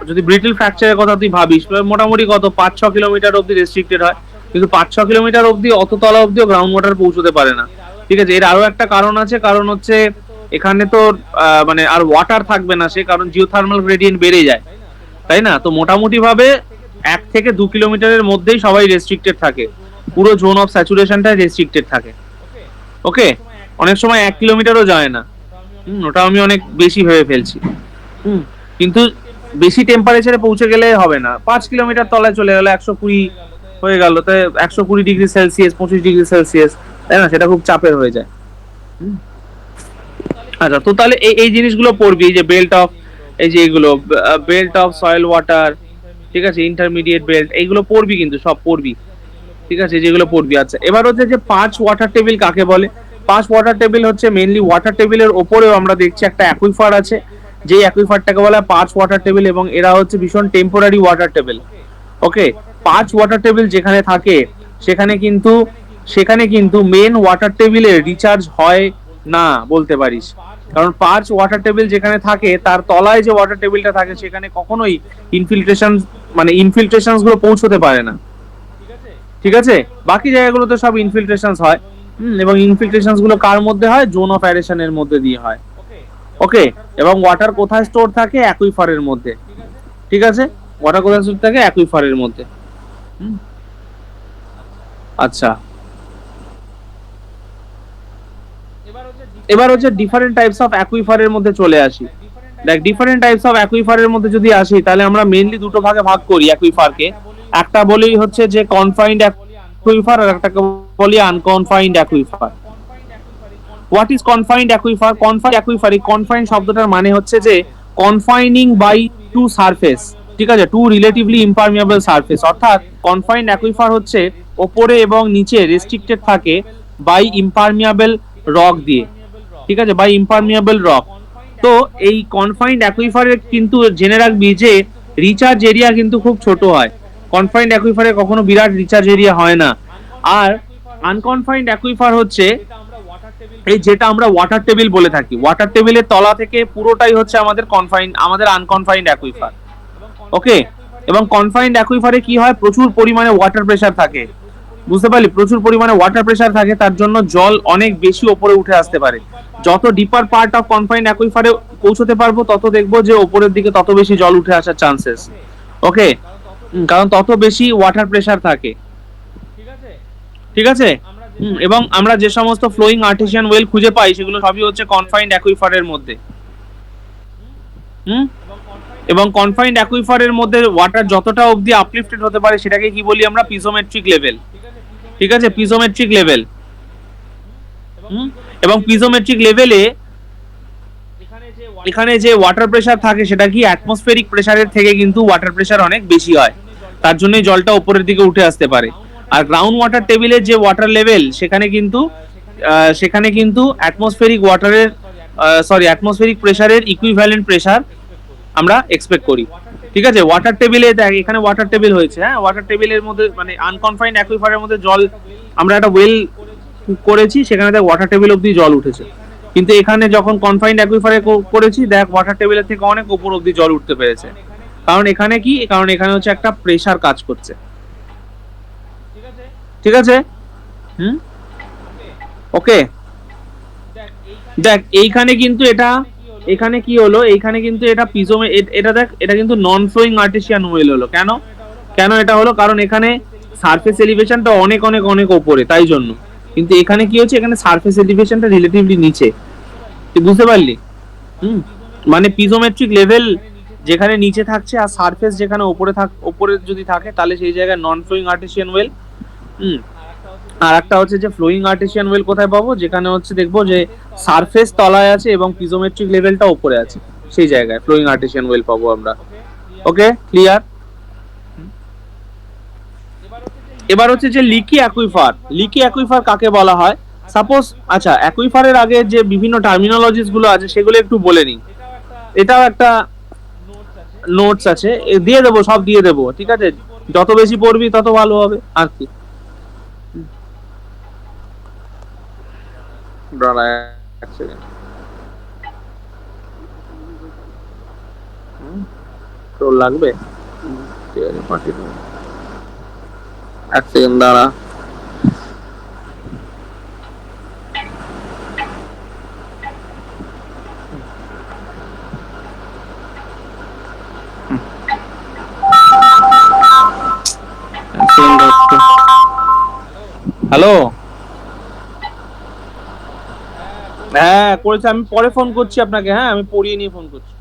যদি ব্রিটল ফ্র্যাকচারের কথা তুই ভাবিস, মোটামুটি কত 5-6 কিলোমিটার অব্দি রেস্ট্রিক্টেড হয়, কিন্তু 5-6 কিলোমিটার অব্দি অত তলা অব্দিও গ্রাউন্ড ওয়াটার পৌঁছতে পারে না, ঠিক আছে। এর আরো একটা কারণ আছে, কারণ হচ্ছে এখানে তো মানে আর ওয়াটার থাকবে না, সে কারণ জিওথার্মাল গ্রেডিয়েন্ট বেড়ে যায়, তাই না? তো মোটামুটি ভাবে 1 থেকে 2 কিলোমিটারের মধ্যেই সবাই রেস্ট্রিক্টেড থাকে, পুরো জোন অফ স্যাচুরেশনটা রেস্ট্রিক্টেড থাকে, ওকে। অনেক সময় 1 কিলোমিটারও যায় না, ওটা আমি অনেক বেশি ভেবে ফেলছি, কিন্তু বেশি টেম্পারেচারে পৌঁছে গেলে হবে না, 5 কিলোমিটার তলায় চলে গেলে 120 হয়ে গেল, তাই 120 ডিগ্রি সেলসিয়াস, 25 ডিগ্রি সেলসিয়াস, তাই না? সেটা খুব চাপের হয়ে যায়। আচ্ছা, তো তাহলে এই জিনিসগুলো পড়বি, এই যে বেল্ট অফ, এই যে এগুলো বেল্ট অফ সয়েল ওয়াটার, ঠিক আছে, ইন্টারমিডিয়েট বেল্ট, এইগুলো পড়বি, কিন্তু সব পড়বি, ঠিক আছে, যেগুলো পড়বি। আচ্ছা, এবার হচ্ছে যে 5 ওয়াটার টেবিল কাকে বলে? 5 ওয়াটার টেবিল হচ্ছে মেইনলি ওয়াটার টেবিলের ওপরেও আমরা দেখছি একটা অ্যাকুইফার আছে, যে অ্যাকুইফারটাকে বলা হয় 5 ওয়াটার টেবিল, এবং এরা হচ্ছে ভীষণ টেম্পোরারি ওয়াটার টেবিল, ওকে। 5 ওয়াটার টেবিল যেখানে থাকে সেখানে কিন্তু মেন ওয়াটার টেবিলে রিচার্জ হয় না বলতে পারিস, কারণ 5 ওয়াটার টেবিল যেখানে থাকে তার তলায় যে ওয়াটার টেবিলটা থাকে সেখানে কখনোই ইনফিল্ট্রেশন, মানে ইনফিল্ট্রেশন গুলো পৌঁছতে পারে না, ঠিক আছে। বাকি জায়গাগুলোতে সব ইনফিল্ট্রেশনস হয়, এবং ইনফিল্ট্রেশনস গুলো কার মধ্যে হয়? জোন অফ অ্যারেশনের মধ্যে দিয়ে হয়, ওকে। এবং ওয়াটার কোথায় স্টোর থাকে? অ্যাকুইফারের মধ্যে, ঠিক আছে, ওয়াটার কোথায় স্টোর থাকে? অ্যাকুইফারের মধ্যে। আচ্ছা, এবার হচ্ছে ডিফারেন্ট টাইপস অফ অ্যাকুইফারের মধ্যে চলে আসি। দেখ, ডিফারেন্ট টাইপস অফ অ্যাকুইফারের মধ্যে যদি আসি তাহলে আমরা মেইনলি দুটো ভাগে ভাগ করি অ্যাকুইফারকে। একটা বলি হচ্ছে যে কনফাইন্ড অ্যাকুইফার, আর একটাকে বলি unconfined aquifer. What is confined aquifer? Confined aquifer, এই কনফাইন্ড শব্দটার মানে হচ্ছে যে কনফাইনিং বাই টু সারফেস, ঠিক আছে, টু রিলেটিভলি ইম্পারমিয়েবল সারফেস, অর্থাৎ কনফাইন্ড অ্যাকুইফার হচ্ছে ওপরে এবং নিচে রেস্ট্রিক্টেড থাকে বাই ইম্পারমিয়েবল রক দিয়ে, ঠিক আছে, বাই ইম্পারমিয়েবল রক। তো এই কনফাইন্ড অ্যাকুইফারে কিন্তু জেনে রাখবি যে রিচার্জ এরিয়া কিন্তু খুব ছোট হয়, কনফাইন্ড অ্যাকুইফারে কখনো বিরাট রিচার্জ এরিয়া হয় না। আর আনকনফাইন্ড অ্যাকুইফার হচ্ছে এই যেটা আমরা ওয়াটার টেবিল বলে থাকি, ওয়াটার টেবিলের তলা থেকে পুরোটাই হচ্ছে আমাদের কনফাইন্ড, আমাদের আনকনফাইন্ড অ্যাকুইফার, ওকে। এবং কনফাইন্ড অ্যাকুইফারে কি হয়? প্রচুর পরিমাণে ওয়াটার প্রেসার থাকে, বুঝতে পারলি? প্রচুর পরিমাণে ওয়াটার প্রেসার থাকে, তার জন্য জল অনেক বেশি ওপরে উঠে আসতে পারে। যত ডিপার পার্ট অফ কনফাইন্ড অ্যাকুইফারে পৌঁছতে পারবো তত দেখবো যে ওপরের দিকে তত বেশি জল উঠে আসার চান্সেস, ওকে, কারণ তত বেশি ওয়াটার প্রেসার থাকে, ঠিক আছে। এবং আমরা যে সমস্ত ফ্লোয়িং আর্টিসিয়ান ওয়েল খুঁজে পাই সেগুলো সবই হচ্ছে কনফাইন্ড অ্যাকুইফারের মধ্যে। এবং কনফাইন্ড অ্যাকুইফারের মধ্যে ওয়াটার যতটা অবধি আপলিফটেড হতে পারে সেটাকে কি বলি আমরা? পিজোমেট্রিক লেভেল, ঠিক আছে, পিজোমেট্রিক লেভেল। এবং পিজোমেট্রিক লেভেলে এখানে যে ওয়াটার প্রেসার থাকে সেটা কি অ্যাটমসফেরিক প্রেসারের থেকে কিন্তু ওয়াটার প্রেসার অনেক বেশি হয়, তার জন্যই জলটা উপরের দিকে উঠে আসতে পারে। আর গ্রাউন্ড ওয়াটার টেবিলের যে ওয়াটার লেভেল সেখানে কিন্তু অ্যাটমসফেরিক ওয়াটারের অ্যাটমসফেরিক প্রেসারের ইকুইভ্যালেন্ট প্রেসার আমরা এক্সপেক্ট করি, ঠিক আছে। ওয়াটার টেবিলে দেখ, এখানে ওয়াটার টেবিল হয়েছে, হ্যাঁ, ওয়াটার টেবিলের মধ্যে মানে আনকনফাইন্ড অ্যাকুইফারের মধ্যে জল, আমরা একটা ওয়েল করেছি, সেখানে দেখ ওয়াটার টেবিল অবধি জল উঠেছে, কিন্তু এখানে যখন কনফাইন্ড অ্যাকুইফারে করেছি দেখ ওয়াটার টেবিলের থেকে অনেক উপর অবধি জল উঠতে পেরেছে, কারণ এখানে কি, কারণ এখানে হচ্ছে একটা প্রেসার কাজ করছে, ঠিক আছে। ওকে। দেখ এইখানে কিন্তু এটা এখানে কি হলো, এইখানে কিন্তু এটা পিজমে, এটা দেখ, এটা কিন্তু নন ফ্লোয়িং আর্টেসিয়ান ওয়েল হলো। কেন কেন এটা হলো? কারণ এখানে সারফেস এলিভেশনটা অনেক অনেক অনেক ওপরে, তাই জন্য। কিন্তু এখানে কি হচ্ছে, এখানে সারফেস এলিভেশনটা রিলেটিভলি নিচে। তুই বুঝতে পারলি? হুম। মানে পিজোমেট্রিক লেভেল যেখানে নিচে থাকছে, আর সারফেস যেখানে ওপরে যদি থাকে, তাহলে সেই জায়গায় নন ফ্লোয়িং আর্টেসিয়ান ওয়েল। হুম। আর একটা হচ্ছে যে ফ্লোয়িং আর্টেসিয়ান ওয়েল কোথায় পাবো, যেখানে হচ্ছে দেখবো যে সারফেস তলায় আছে এবং পিজোমেট্রিক লেভেলটা উপরে আছে, সেই জায়গায় ফ্লোয়িং আর্টেসিয়ান ওয়েল পাবো আমরা। ওকে, ক্লিয়ার? এবার হচ্ছে যে লিকি অ্যাকুইফার। লিকি অ্যাকুইফার কাকে বলা হয়? সাপোজ, আচ্ছা, অ্যাকুইফারের আগে যে বিভিন্ন টার্মিনোলজিস গুলো আছে সেগুলো একটু বলে নিই। এটাও একটা নোটস আছে, দিয়ে দেবো, সব দিয়ে দেবো, ঠিক আছে? যত বেশি পড়বি তত ভালো হবে আর কি। দাঁড়া এক সেকেন্ড, তোর লাগবে? ঠিক আছে, পাঠিয়ে দেবো। এক সেকেন্ড দাঁড়া। হ্যালো। হ্যাঁ করেছে, আমি পরে ফোন করছি আপনাকে। হ্যাঁ, আমি পড়িয়ে নিয়ে ফোন করছি।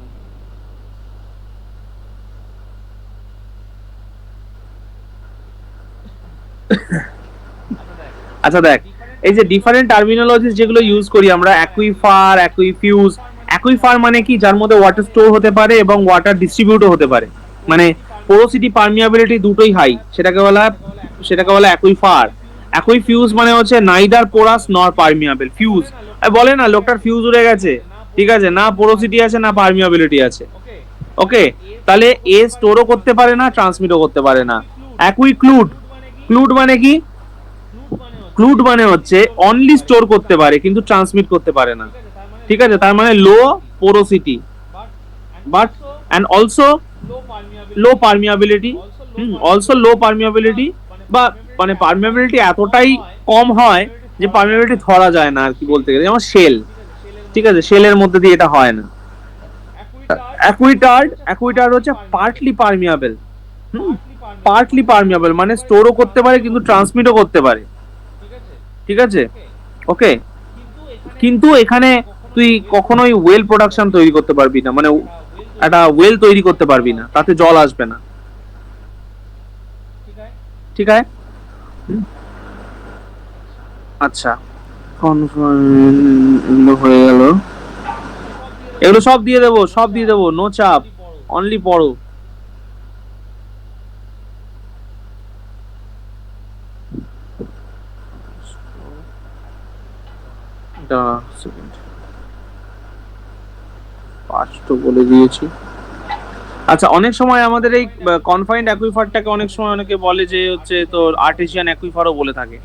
আচ্ছা দেখ, এই যে ডিফারেন্ট টার্মিনোলজিস যেগুলো ইউজ করি আমরা, অ্যাকুইফার, অ্যাকুইফিউজ। অ্যাকুইফার মানে কি? যার মধ্যে ওয়াটার স্টোর হতে পারে এবং ওয়াটার ডিস্ট্রিবিউটও হতে পারে, মানে পোরোসিটি পারমিয়াবিলিটি দুটোই হাই, সেটাকে বলা অ্যাকুইফার। অ্যাকুইফিউজ মানে হচ্ছে নাইদার পোরাস নর পারমিয়াবল। ফিউজ বলে না, লোকটার ফিউজ উড়ে গেছে, ঠিক আছে, না পোরোসিটি আছে না পারমিয়াবিলিটি আছে। ওকে, তাহলে এ স্টোরও করতে পারে না, ট্রান্সমিটও করতে পারে না। অ্যাকুইক্লুড, ক্লুড মানে কি? ক্লুড মানে হচ্ছে অনলি স্টোর করতে পারে কিন্তু ট্রান্সমিট করতে পারে না, ঠিক আছে? তার মানে low porosity, but and also low permeability. Also low permeability, বা মানে পারমিয়াবিলিটি এতটাই কম হয় যে পারমিয়াবিলিটি ধরা যায় না আর কি, বলতে গেলে যেমন শেল, ঠিক আছে? শেলের মধ্যে দিয়ে এটা হয় না। অ্যাকুইটার্ড হচ্ছে পার্টলি পারমিয়াবল। হুম, পার্টলি পারমিয়াবল মানে স্টোরও করতে পারে কিন্তু ট্রান্সমিটও করতে পারে, ঠিক আছে? ওকে, কিন্তু এখানে তুই কখনোই ওয়েল প্রোডাকশন তৈরি করতে পারবি না, মানে একটা ওয়েল তৈরি করতে পারবি না, তাতে জল আসবে না, ঠিক আছে? আচ্ছা, এগুলো হয়ে গেল, এগুলো সব দিয়ে দেবো, সব দিয়ে দেবো, নো চাপ, অনলি পড়ো। পাঁচ তো বলে দিয়েছি। আচ্ছা, অনেক সময় আমাদের এই কনফাইন্ড অ্যাকুইফারটাকে অনেক সময় অনেকে বলে যে হচ্ছে তোর আর্টেসিয়ান অ্যাকুইফারও বলে থাকে,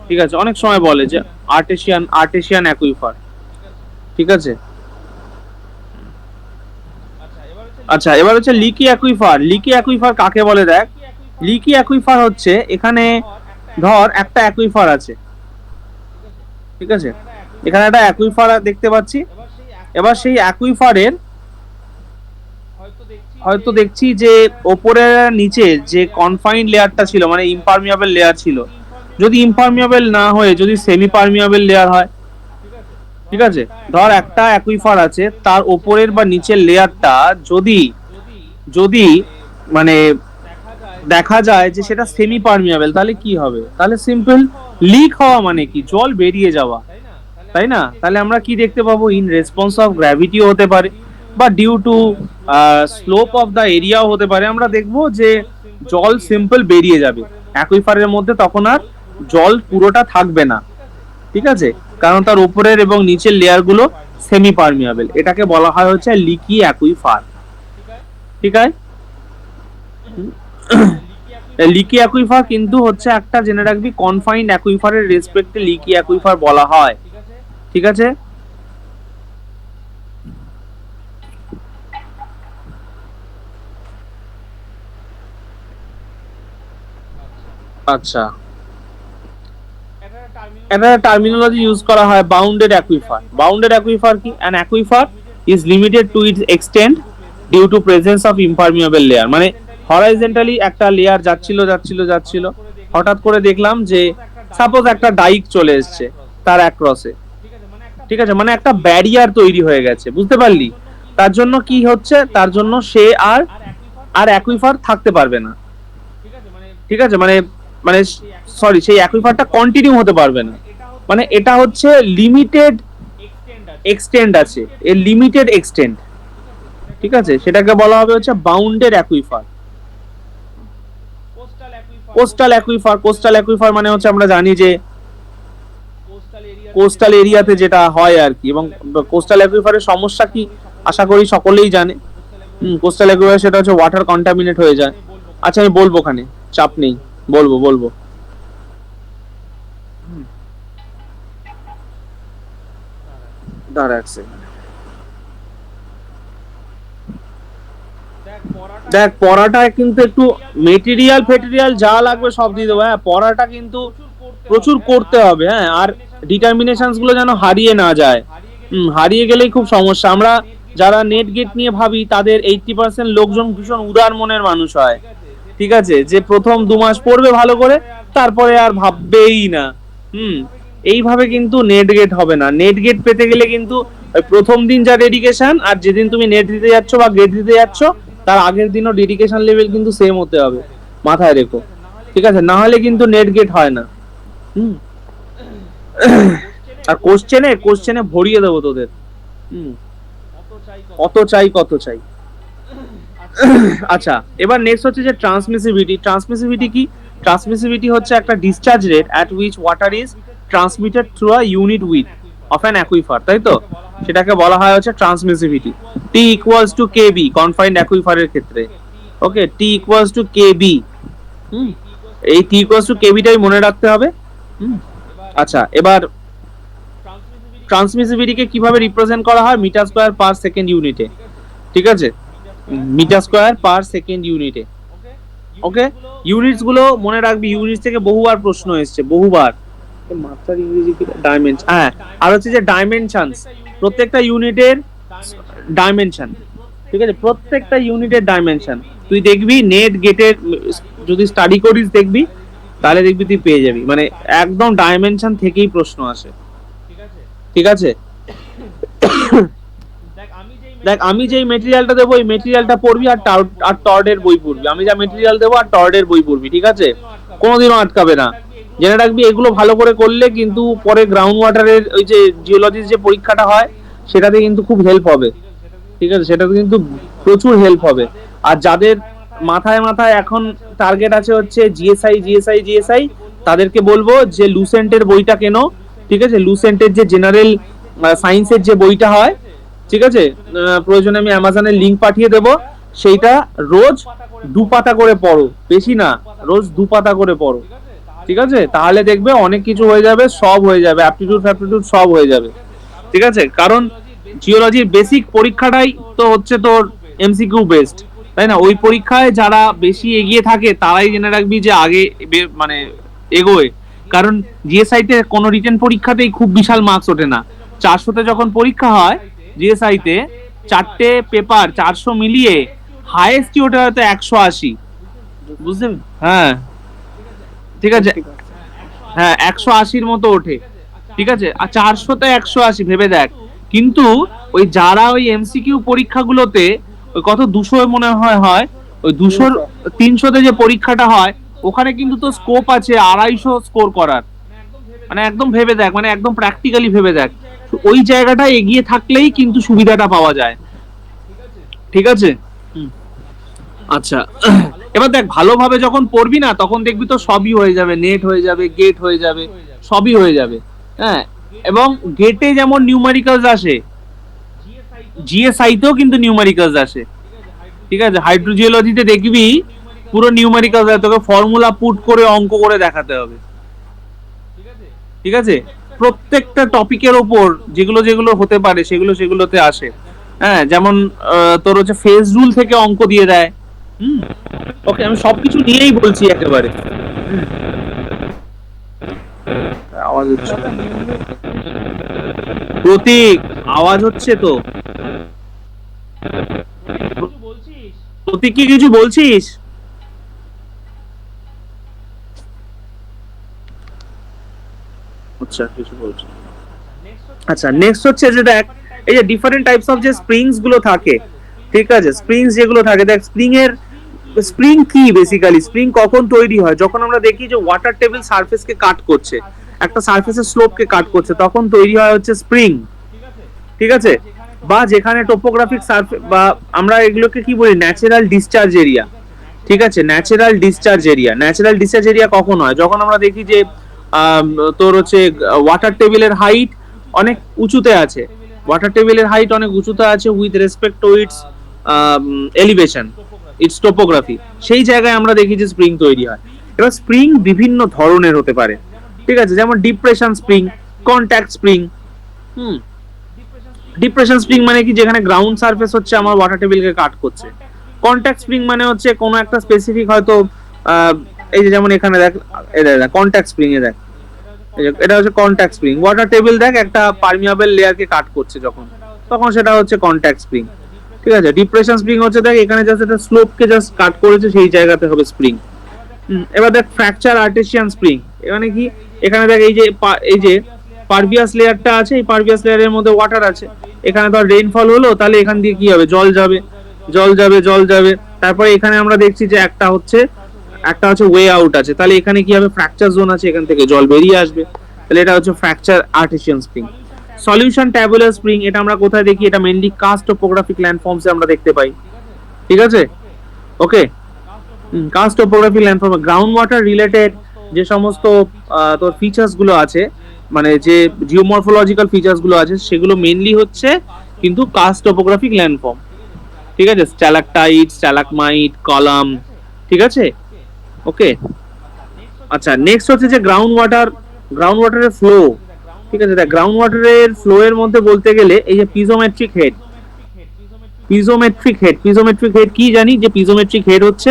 ঠিক আছে? অনেক সময় বলে যে আর্টেসিয়ান অ্যাকুইফার, ঠিক আছে? আচ্ছা, এবার হচ্ছে লিকি অ্যাকুইফার। লিকি অ্যাকুইফার কাকে বলে দেখ, লিকি অ্যাকুইফার হচ্ছে এখানে ধর একটা অ্যাকুইফার আছে, ঠিক আছে? এখানে একটা অ্যাকুইফার দেখতে পাচ্ছি। এবার সেই অ্যাকুইফারের হয়তো দেখছি যে ওপরে নিচে যে কনফাইন্ড লেয়ারটা ছিল, মানে ইমপারমিয়াবল লেয়ার ছিল, যদি ইমপারমিয়াবল না হয়ে যদি সেমি পারমিয়াবল লেয়ার হয়, ঠিক আছে? ধর একটা অ্যাকুইফার আছে, তার ওপরের বা নিচের লেয়ারটা যদি যদি মানে দেখা যায় যে সেটা সেমি পারমিয়াবল, তাহলে কি হবে? তাহলে সিম্পল, লিক হওয়া মানে কি? জল বেরিয়ে যাওয়া, তাই না? তাহলে আমরা কি দেখতে পাবো? ইন রেসপন্স অফ গ্র্যাভিটিও হতে পারে, বা due to slope of the এরিয়াও হতে পারে। আমরা দেখবো যে জল সিম্পল বেরিয়ে যাবে অ্যাকুইফারের মধ্যে, তখন আর জল পুরোটা থাকবে না, ঠিক আছে? কারণ তার উপরের এবং নিচের লেয়ার গুলো সেমি পারমিয়াবল। এটাকে বলা হয় হচ্ছে লিকি অ্যাকুইফার, ঠিক আছে? লিকি অ্যাকুইফার কিন্তু হচ্ছে একটা, জেনে রাখবি, কনফাইন্ড অ্যাকুইফারের রেসপেক্টে লিকি অ্যাকুইফার বলা হয়, ঠিক আছে? আচ্ছা, এটা টার্মিনোলজি ইউজ করা হয় বাউন্ডেড অ্যাকুইফার। বাউন্ডেড অ্যাকুইফার কি? An aquifer is limited to its extent due to presence of impermeable layer. মানে হরাইজন্টালি একটা লেয়ার যাচ্ছিল, হঠাৎ করে দেখলাম যে সাপোজ একটা ডাইক চলে এসছে তার অ্যাক্রসে, ঠিক আছে, মানে একটা ব্যারিয়ার তৈরি হয়ে গেছে, বুঝতে পারলি? তার জন্য কি হচ্ছে, তার জন্য সে আর আর অ্যাকুইফার থাকতে পারবে না, ঠিক আছে, মানে মানে সরি, সেই অ্যাকুইফারটা কন্টিনিউ হতে পারবে না। মানে এটা হচ্ছে লিমিটেড এক্সটেন্ড আছে, এর লিমিটেড এক্সটেন্ড, ঠিক আছে, সেটাকে বলা হবে হচ্ছে বাউন্ডেড অ্যাকুইফার। কোস্টাল অ্যাকুইফার মানে হচ্ছে আমরা জানি যে কোস্টাল এরিয়াতে যেটা হয় আর কি। এবং কোস্টাল অ্যাকুইফারের সমস্যা কি আশা করি সকলেই জানে। কোস্টাল অ্যাকুইফার সেটা হচ্ছে ওয়াটার কন্টামিনেট হয়ে যায়। আচ্ছা আমি বলবো, ওখানে চাপ নেই, বলবো। দাঁড়া এক সেকেন্ড, দেখ পড়াটায় কিন্তু একটু মেটেরিয়াল ফেটেরিয়াল যা লাগবে সব দিয়ে দেবো। হ্যাঁ, পড়াটা কিন্তু প্রচুর করতে হবে। হ্যাঁ, আর ডিটারমিনেশনস গুলো যেন হারিয়ে না যায়। হারিয়ে গেলেই খুব সমস্যা। আমরা যারা নেট গেট নিয়ে ভাবি তাদের 80% লোকজন ভীষণ উদার মনের মানুষ হয়, ঠিক আছে, যে প্রথম 2 মাস পড়বে ভালো করে, তারপরে আর ভাববেই না। এইভাবে কিন্তু নেট গেট হবে না। নেট গেট পেতে গেলে কিন্তু প্রথম দিন যা ডেডিকেশন, আর যেদিন তুমি নেট দিতে যাচ্ছ বা গেট দিতে যাচ্ছ তার আগের দিনও ডেডিকেশন লেভেল কিন্তু সেম হতে হবে, মাথায় রেখো, ঠিক আছে, না হলে কিন্তু নেট গেট হয় না। আর কোশ্চেনে ভরিয়ে দেবো তোদের। কত চাই। আচ্ছা, এবার নেক্সট হচ্ছে যে ট্রান্সমিসিভিটি কি? ট্রান্সমিসিভিটি হচ্ছে একটা discharge rate at which water is transmitted through a unit with of an aquifer, তাই তো? সেটাকে বলা হয় হচ্ছে ট্রান্সমিসিভিটি। টি ইকুয়ালস টু কেবি কনফাইন্ড অ্যাকুইফারের ক্ষেত্রে। ওকে, টি ইকুয়ালস টু কেবি। এই টি ইকুয়ালস টু কেবিটাই মনে রাখতে হবে। আচ্ছা, এবার ট্রান্সমিসিভিটিকে কিভাবে রিপ্রেজেন্ট করা হয়? মিটার স্কয়ার পার সেকেন্ড ইউনিটে, ঠিক আছে, মিটার স্কয়ার পার সেকেন্ড ইউনিটে। ওকে, ইউনিটস গুলো মনে রাখবি, ইউনিট থেকে বহুবার প্রশ্ন এসেছে, বহুবার। মাত্রার ইংরেজি কি? ডাইমেনশন। হ্যাঁ, আর হচ্ছে যে ডাইমেনশনস, প্রত্যেকটা ইউনিটের ডাইমেনশন, ঠিক আছে, প্রত্যেকটা ইউনিটের ডাইমেনশন তুই দেখবি নেট গেটের যদি স্টাডি করিস দেখবি, তাহলে দেখবি তুই পেয়ে যাবি, মানে একদম ডাইমেনশন থেকেই প্রশ্ন আসে, ঠিক আছে। দেখ আমি যেই মেটেরিয়ালটা দেবো এই মেটেরিয়ালটা পড়বি, আর টর্ডের বই পড়বি। আমি যা মেটেরিয়াল দেবো আর টর্ডের বই পড়বি, ঠিক আছে, কোনোদিনও আটকাবে না। জেনে রাখবি এগুলো ভালো করে করলে কিন্তু পরে গ্রাউন্ড ওয়াটারের ওই যে জিওলজির যে পরীক্ষাটা হয় সেটাতে কিন্তু খুব হেল্প হবে, ঠিক আছে, সেটাতে কিন্তু প্রচুর হেল্প হবে। আর যাদের মাথায় এখন টার্গেট আছে হচ্ছে জিএসআই, তাদেরকে বলবো যে লুসেন্টের বইটা কেনো, ঠিক আছে, লুসেন্টের যে জেনারেল সায়েন্সের যে বইটা হয়, ঠিক আছে, প্রয়োজনে আমি অ্যামাজনের লিংক পাঠিয়ে দেবো, সেইটা রোজ 2 পাতা করে পড়ো, বেশি না, রোজ 2 পাতা করে পড়ো, ঠিক আছে, তাহলে দেখবে অনেক কিছু হয়ে যাবে, সব হয়ে যাবে, অ্যাপটিটিউড সব হয়ে যাবে, ঠিক আছে। কারণ জিওলজির বেসিক পরীক্ষাটাই তো হচ্ছে তোর এমসিকিউ বেসড, তাই না? ওই পরীক্ষায় যারা বেশি এগিয়ে থাকে তারাই জেনে রাখবি যে আগে মানে এগোয়। কারণ জিএসআইতে কোনো রিটেন পরীক্ষাতেই খুব বিশাল মার্কস ওঠে না। 400তে যখন পরীক্ষা হয় জিএসআইতে, 4টে পেপার 400 মিলিয়ে হাইয়েস্টই ওঠে হয়তো 180, বুঝতে? হ্যাঁ, ঠিক আছে, হ্যাঁ 180-র মতো ওঠে, ঠিক আছে, আর 400তে 180, ভেবে দেখ। কিন্তু ওই যারা ওই এমসিকিউ পরীক্ষাগুলোতে ওই কত 200 মনে হয় ওই 200 300তে যে পরীক্ষাটা হয় ওখানে কিন্তু তো স্কোপ আছে 250 স্কোর করার, মানে একদম ভেবে দেখ, মানে একদম প্র্যাকটিক্যালি ভেবে দেখ, ওই জায়গাটা এগিয়ে থাকলেই কিন্তু সুবিধাটা পাওয়া যায়, ঠিক আছে। আচ্ছা, এবার দেখ ভালোভাবে যখন পড়বি না তখন দেখবি তো সবই হয়ে যাবে, নেট হয়ে যাবে, গেট হয়ে যাবে, সবই হয়ে যাবে। হ্যাঁ, এবং গেটে যেমন নিউমেরিক্যালস আসে, জিএসআইতেও কিন্তু নিউমেরিক্যালস আসে, ঠিক আছে। হাইড্রোজিওলজিতে দেখবি পুরো নিউমেরিক্যালস আসে, তোকে ফর্মুলা পুট করে অঙ্ক করে দেখাতে হবে, ঠিক আছে। প্রত্যেকটা টপিকের ওপর যেগুলো হতে পারে সেগুলোতে আসে। হ্যাঁ, যেমন তোর হচ্ছে ফেজ রুল থেকে অঙ্ক দিয়ে দেয়। ওকে, আমি সবকিছু নিয়েই বলছি একেবারে। আওয়াজ হচ্ছে, প্রতীক আওয়াজ হচ্ছে তো। প্রতীক কি কিছু বলছিস? আচ্ছা কিছু বলছি। আচ্ছা নেক্সট হচ্ছে যে দেখ, এই যে ডিফারেন্ট টাইপস অফ যে স্প্রিংস গুলো থাকে, ঠিক আছে, স্প্রিংস যেগুলো থাকে, দেখ স্প্রিং এর, স্প্রিং কি বেসিক্যালি, স্প্রিং কখন তৈরি হয়, যখন আমরা দেখি যে ওয়াটার টেবিল সারফেস কে কাট করছে, একটা সারফেসের স্লোপ কে কাট করছে, তখন তৈরি হয় হচ্ছে স্প্রিং, ঠিক আছে। বা যেখানে টোপোগ্রাফিক সারফেস, বা আমরা এগুলোকে কি বলি, ন্যাচারাল ডিসচার্জ এরিয়া, ঠিক আছে, natural discharge area. Natural discharge area কখন হয়, যখন আমরা দেখি যে আম, তোর হচ্ছে ওয়াটার টেবিলের হাইট অনেক উঁচুতে আছে, ওয়াটার টেবিলের হাইট অনেক উঁচুতে আছে with respect to its elevation, it's topography, সেই জায়গায় আমরা দেখি যে স্প্রিং তৈরি হয়। এবার স্প্রিং বিভিন্ন ধরনের হতে পারে, ঠিক আছে, যেমন ডিপ্রেশন স্প্রিং, কন্ট্যাক্ট স্প্রিং। হুম, ডিপ্রেশন স্প্রিং মানে কি, যেখানে গ্রাউন্ড সারফেস হচ্ছে আমার ওয়াটার টেবিলকে কাট করছে। কন্ট্যাক্ট স্প্রিং মানে হচ্ছে কোনো একটা স্পেসিফিক হয়তো আহ, এই যে যেমন এখানে দেখ, কন্ট্যাক্ট স্প্রিং এ দেখ, এটা হচ্ছে কন্ট্যাক্ট স্প্রিং, ওয়াটার টেবিল দেখ একটা পারমিয়াবল লেয়ারকে কাট করছে যখন, তখন সেটা হচ্ছে কন্ট্যাক্ট স্প্রিং, ঠিক আছে। ডিপ্রেশন স্প্রিং হচ্ছে দেখ এখানে জাস্ট একটা স্লোপকে জাস্ট কাট করেছে, সেই জায়গাতে হবে স্প্রিং। এবার দেখ ফ্র্যাকচার আর্টেসিয়ান স্প্রিং, এখানে কি, এখানে দেখ এই যে এই যে পারভিয়াস লেয়ারটা আছে, এই পারভিয়াস লেয়ারের মধ্যে ওয়াটার আছে, এখানে ধর রেইনফল হলো, তাহলে এখান দিয়ে কি হবে, জল যাবে, জল যাবে, জল যাবে। তারপরে এখানে আমরা দেখছি যে একটা হচ্ছে ওয়ে আউট আছে, তাহলে এখানে কি হবে, ফ্র্যাকচার জোন আছে, এখান থেকে জল বেরিয়ে আসবে, তাহলে এটা হচ্ছে fracture artesian spring. Solution tabular spring, এটা আমরা কোথায় দেখি, এটা মেইনলি কাস্ট টোপোগ্রাফিক ল্যান্ডফর্মসে আমরা দেখতে পাই, ঠিক আছে। Okay, karst topography landform, ground water related যে সমস্ত তোর ফিচার্স গুলো আছে, মানে যে জিওমরফোলজিক্যাল ফিচার্স গুলো আছে, সেগুলো মেইনলি হচ্ছে কিন্তু কাস্ট টোপোগ্রাফিক ল্যান্ডফর্ম, ঠিক আছে, স্ট্যালাকটাইট, স্ট্যালাকমাইট, কলাম, ঠিক আছে। ওকে, আচ্ছা নেক্সট হচ্ছে যে গ্রাউন্ড ওয়াটারের ফ্লো, ঠিক আছে, দেখ গ্রাউন্ড ওয়াটারের ফ্লো এর মধ্যে বলতে গেলে এই যে পিজোমেট্রিক হেড, পিজোমেট্রিক হেড কি জানি, যে পিজোমেট্রিক হেড হচ্ছে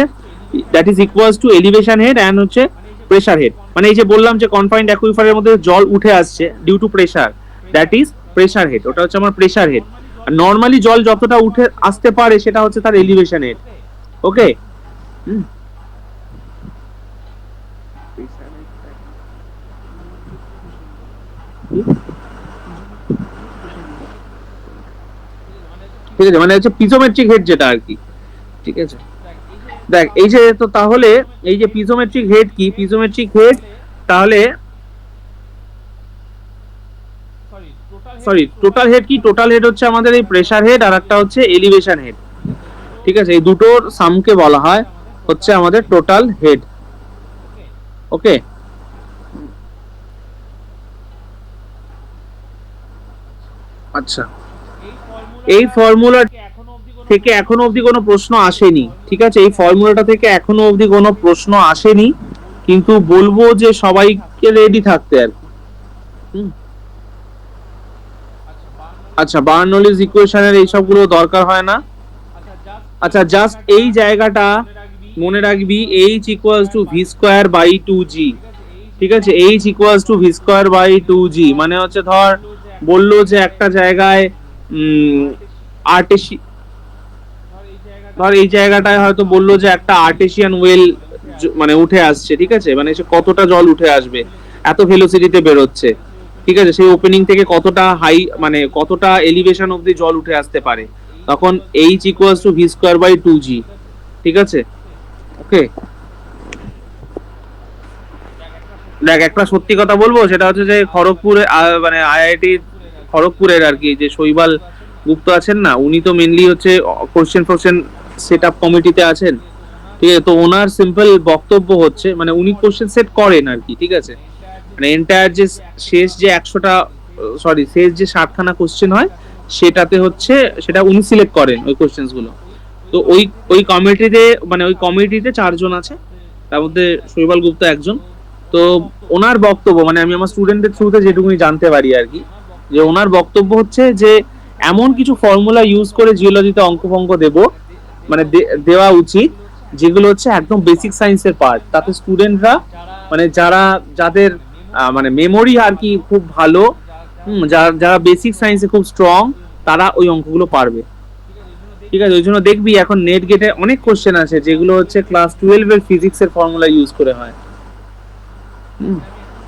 that is equals to elevation head and হচ্ছে প্রেসার হেড, মানে এই যে বললাম যে কনফাইন্ড অ্যাকুইফারের মধ্যে জল উঠে আসছে due to pressure, that is pressure head, ওটা হচ্ছে আমার প্রেসার হেড। আর নর্মালি জল যতটা উঠে আসতে পারে সেটা হচ্ছে তার এলিভেশন হেড। ওকে, ঠিক আছে, মানে হচ্ছে পিজোমেট্রিক হেড যেটা আর কি, ঠিক আছে। দেখ এই যে, তো তাহলে এই যে পিজোমেট্রিক হেড কি, পিজোমেট্রিক হেড তাহলে, সরি টোটাল হেড কি, টোটাল হেড হচ্ছে আমাদের এই প্রেসার হেড আর একটা হচ্ছে এলিভেশন হেড, ঠিক আছে, এই দুটোর সামকে বলা হয় হচ্ছে আমাদের টোটাল হেড। ওকে, আচ্ছা, এই ফর্মুলা থেকে এখনো অবধি কোনো প্রশ্ন আসেনি, ঠিক আছে, এই ফর্মুলাটা থেকে এখনো অবধি কোনো প্রশ্ন আসেনি, কিন্তু বলবো যে সবাইকে রেডি থাকতে আর কি। হুম, আচ্ছা বার্নৌলিস ইকুয়েশনের এই সবগুলো দরকার হয় না। আচ্ছা জাস্ট এই জায়গাটা মনে রাখবি, H equals to V square by two G, ঠিক আছে, H equals to V square by two G, মানে হচ্ছে ধর বললো যে একটা জায়গায় আর্টেসি, ধর এই জায়গাটায় হয়তো বললো যে একটা আর্টেসিয়ান ওয়েল মানে উঠে আসছে, ঠিক আছে, মানে সে কতটা জল উঠে আসবে, এত ভেলোসিটিতে বেরোচ্ছে, ঠিক আছে, সেই ওপেনিং থেকে কতটা হাই, মানে কতটা এলিভেশন অবধি জল উঠে আসতে পারে, তখন H equals to V square by two G, ঠিক আছে। ওকে, দেখ একটা সত্যি কথা বলবো, সেটা হচ্ছে যে খড়গপুরে মানে আইআইটি খড়গপুরের আর কি যে শৈবাল গুপ্ত আছেন না, উনি তো মেনলি হচ্ছে কোশ্চেন সেট আপ কমিটিতে আছেন, ঠিক আছে, তো ওনার সিম্পল বক্তব্য হচ্ছে, মানে উনি কোশ্চেন সেট করেন আর কি, ঠিক আছে, মানে এন্টায়ার যে শেষ যে 100টা, সরি শেষ যে 60খানা কোশ্চেন হয়, সেটাতে হচ্ছে সেটা উনি সিলেক্ট করেন ওই কোশ্চেন গুলো। তো ওই কমিটিতে, মানে ওই কমিটিতে 4জন আছে, তার মধ্যে শৈবাল গুপ্তা একজন। তো ওনার বক্তব্য, মানে আমি আমার স্টুডেন্টদের থ্রুতে যেটুকুনি জানতে পারি আর কি, যে ওনার বক্তব্য হচ্ছে যে এমন কিছু ফর্মুলা ইউজ করে জিওলজিতে অঙ্ক ফঙ্ক দেব, মানে দেওয়া উচিত, যেগুলো হচ্ছে একদম বেসিক সায়েন্সের পার্ট, তাতে স্টুডেন্টরা, মানে যাদের মানে মেমোরি আর কি খুব ভালো, যারা বেসিক সায়েন্সে খুব স্ট্রং, তারা ওই অঙ্কগুলো পারবে। ঠিক আছে, ওই জন্য দেখবি এখন নেট গেটে অনেক কোশ্চেন আছে যেগুলো হচ্ছে ক্লাস 12 এর ফিজিক্স এর ফর্মুলা ইউজ করে হয়।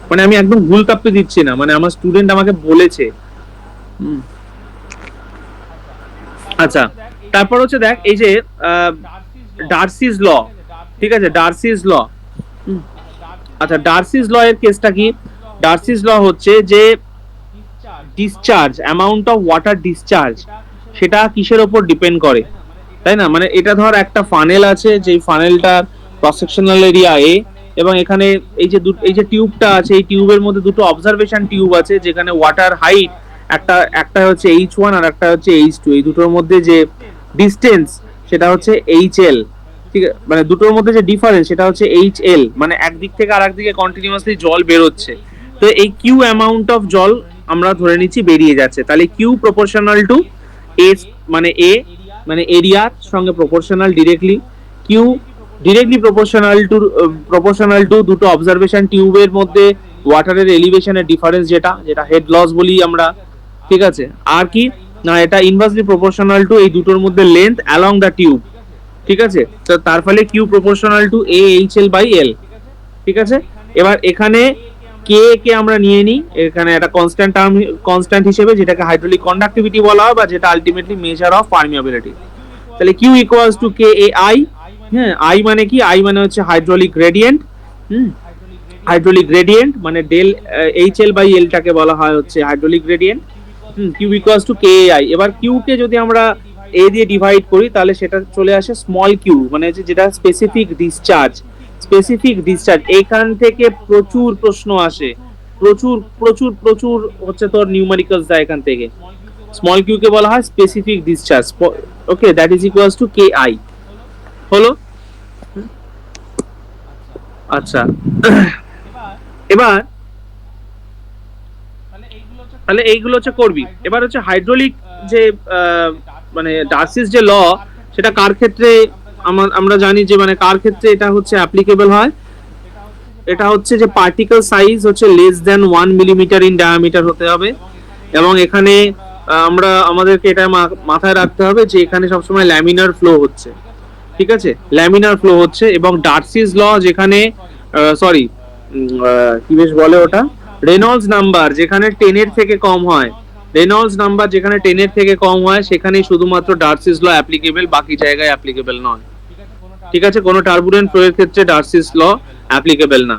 মানে আমি একদম ভুল কাপ্পে দিচ্ছি না, মানে আমার স্টুডেন্ট আমাকে বলেছে। আচ্ছা, তারপর হচ্ছে দেখ এই যে ডার্সিস ল, ঠিক আছে, ডার্সিস ল। আচ্ছা, ডার্সিস ল এর কেসটা কি? ডার্সিস ল হচ্ছে যে discharge, amount of water discharge, সেটা কিসের উপর ডিপেন্ড করে, তাই না? মানে এটা ধর একটা ফানেল আছে, যে ফানেলটার ক্রস সেকশনাল এরিয়া এ, এবং এখানে এই যে টিউবটা আছে, এই টিউবের মধ্যে দুটো অবজারভেশন টিউব আছে, যেখানে ওয়াটার হাইট একটা হচ্ছে H1 আর একটা হচ্ছে H2, এই দুটোর মধ্যে যে ডিসটেন্স সেটা হচ্ছে HL, ঠিক আছে, মানে দুটোর মধ্যে যে ডিফারেন্স সেটা হচ্ছে HL, মানে একদিক থেকে আরেক দিকে কন্টিনিউয়াসলি জল বেরোচ্ছে। তো এই কিউ অ্যামাউন্ট অফ জল আমরা ধরে নিচ্ছি বেরিয়ে যাচ্ছে, তাহলে কিউ প্রপোর্শনাল টু এস, মানে এ মানে এরিয়ার সঙ্গে proportional directly, Q directly proportional to দুটো অবজারভেশন টিউবের মধ্যে ওয়াটারের এলিভেশনের ডিফারেন্স, যেটা হেড লস বলি আমরা, ঠিক আছে। আর কি না, এটা ইনভার্সলি প্রপোর্শনাল টু এই দুটোর মধ্যে লেন্থ অ্যালং দ্য টিউব, ঠিক আছে। তো তার ফলে Q proportional to A H L by L, ঠিক আছে। এবার এখানে কে কে আমরা নিয়ে নিই এখানে একটা কনস্ট্যান্ট টার্ম, কনস্ট্যান্ট হিসেবে, যেটাকে হাইড্রোলিক কন্ডাক্টিভিটি বলা হয়, বা যেটা আলটিমেটলি মেজার অফ পারমিয়াবিলিটি। তাহলে Q equals to K A I. হ্যাঁ, আই মানে কি? আই মানে হচ্ছে হাইড্রোলিক গ্রেডিয়েন্ট। হাইড্রোলিক গ্রেডিয়েন্ট মানে ডেল এইচ এল বাই এলটাকে বলা হয় হচ্ছে hydraulic gradient. Q equals to K I. এবার কিউ কে যদি আমরা এ দিয়ে ডিভাইড করি তাহলে সেটা চলে আসে স্মল কিউ, মানে যেটা স্পেসিফিক ডিসচার্জ। স্পেসিফিক ডিসচার্জ, এখান থেকে প্রচুর প্রশ্ন আসে, প্রচুর প্রচুর প্রচুর হচ্ছে তোর নিউমেরিক্যালস দেয় এখান থেকে। স্মল কিউ কে বলা হয় specific discharge. Okay, that is equals to K I. হলো? আচ্ছা, এবার তাহলে এইগুলো হচ্ছে করবি। এবার হচ্ছে হাইড্রোলিক যে মানে ডার্সিস যে ল, সেটা কার ক্ষেত্রে আমরা জানি যে মানে কার ক্ষেত্রে এটা হচ্ছে অ্যাপ্লিকেবল হয়। এটা হচ্ছে যে পার্টিকেল সাইজ হচ্ছে less than 1 millimetre in diameter হতে হবে, এবং এখানে আমাদেরকে এটা মাথায় রাখতে হবে যে এখানে সবসময় ল্যামিনার ফ্লো হচ্ছে, ঠিক আছে, ল্যামিনার ফ্লো হচ্ছে। এবং ডার্সিস ল যেখানে সরি কি বেশ বলে ওটা, রেনল্ডস নাম্বার যেখানে 10 এর থেকে কম হয়, রেনল্ডস নাম্বার যেখানে 10 এর থেকে কম হয় সেখানেই শুধুমাত্র ডার্সিস ল অ্যাপ্লিকেবল, বাকি জায়গায় অ্যাপ্লিকেবল নয়, ঠিক আছে। কোনো টার্বুলেন্ট ফ্লোয়ের ক্ষেত্রে ডার্সিস ল অ্যাপ্লিকেবল না,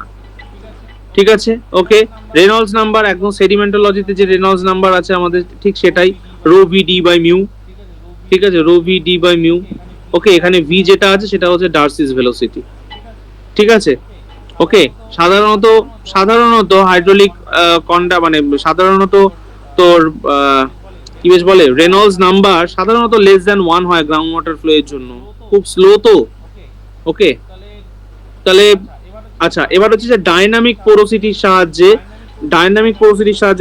ঠিক আছে। ওকে, রেনল্ডস নাম্বার একদম সেডিমেন্টোলজিতে যে রেনল্ডস নাম্বার আছে আমাদের, ঠিক সেটাই, rho V D by mu, ঠিক আছে, rho V D by mu. Okay, এখানে ভি যেটা আছে সেটা হচ্ছে ডার্সিস ভেলোসিটি, ঠিক আছে। ওকে, সাধারণত হাইড্রোলিক মানে সাধারণত তোর কি বেশ বলে, রেনল্ডস নাম্বার সাধারণত লেস দ্যান 1 হয় গ্রাউন্ড ওয়াটার ফ্লো এর জন্য, খুব স্লো তো। ওকে, তাহলে আচ্ছা, এবার হচ্ছে যে ডাইনামিক পোরোসিটির সাহায্যে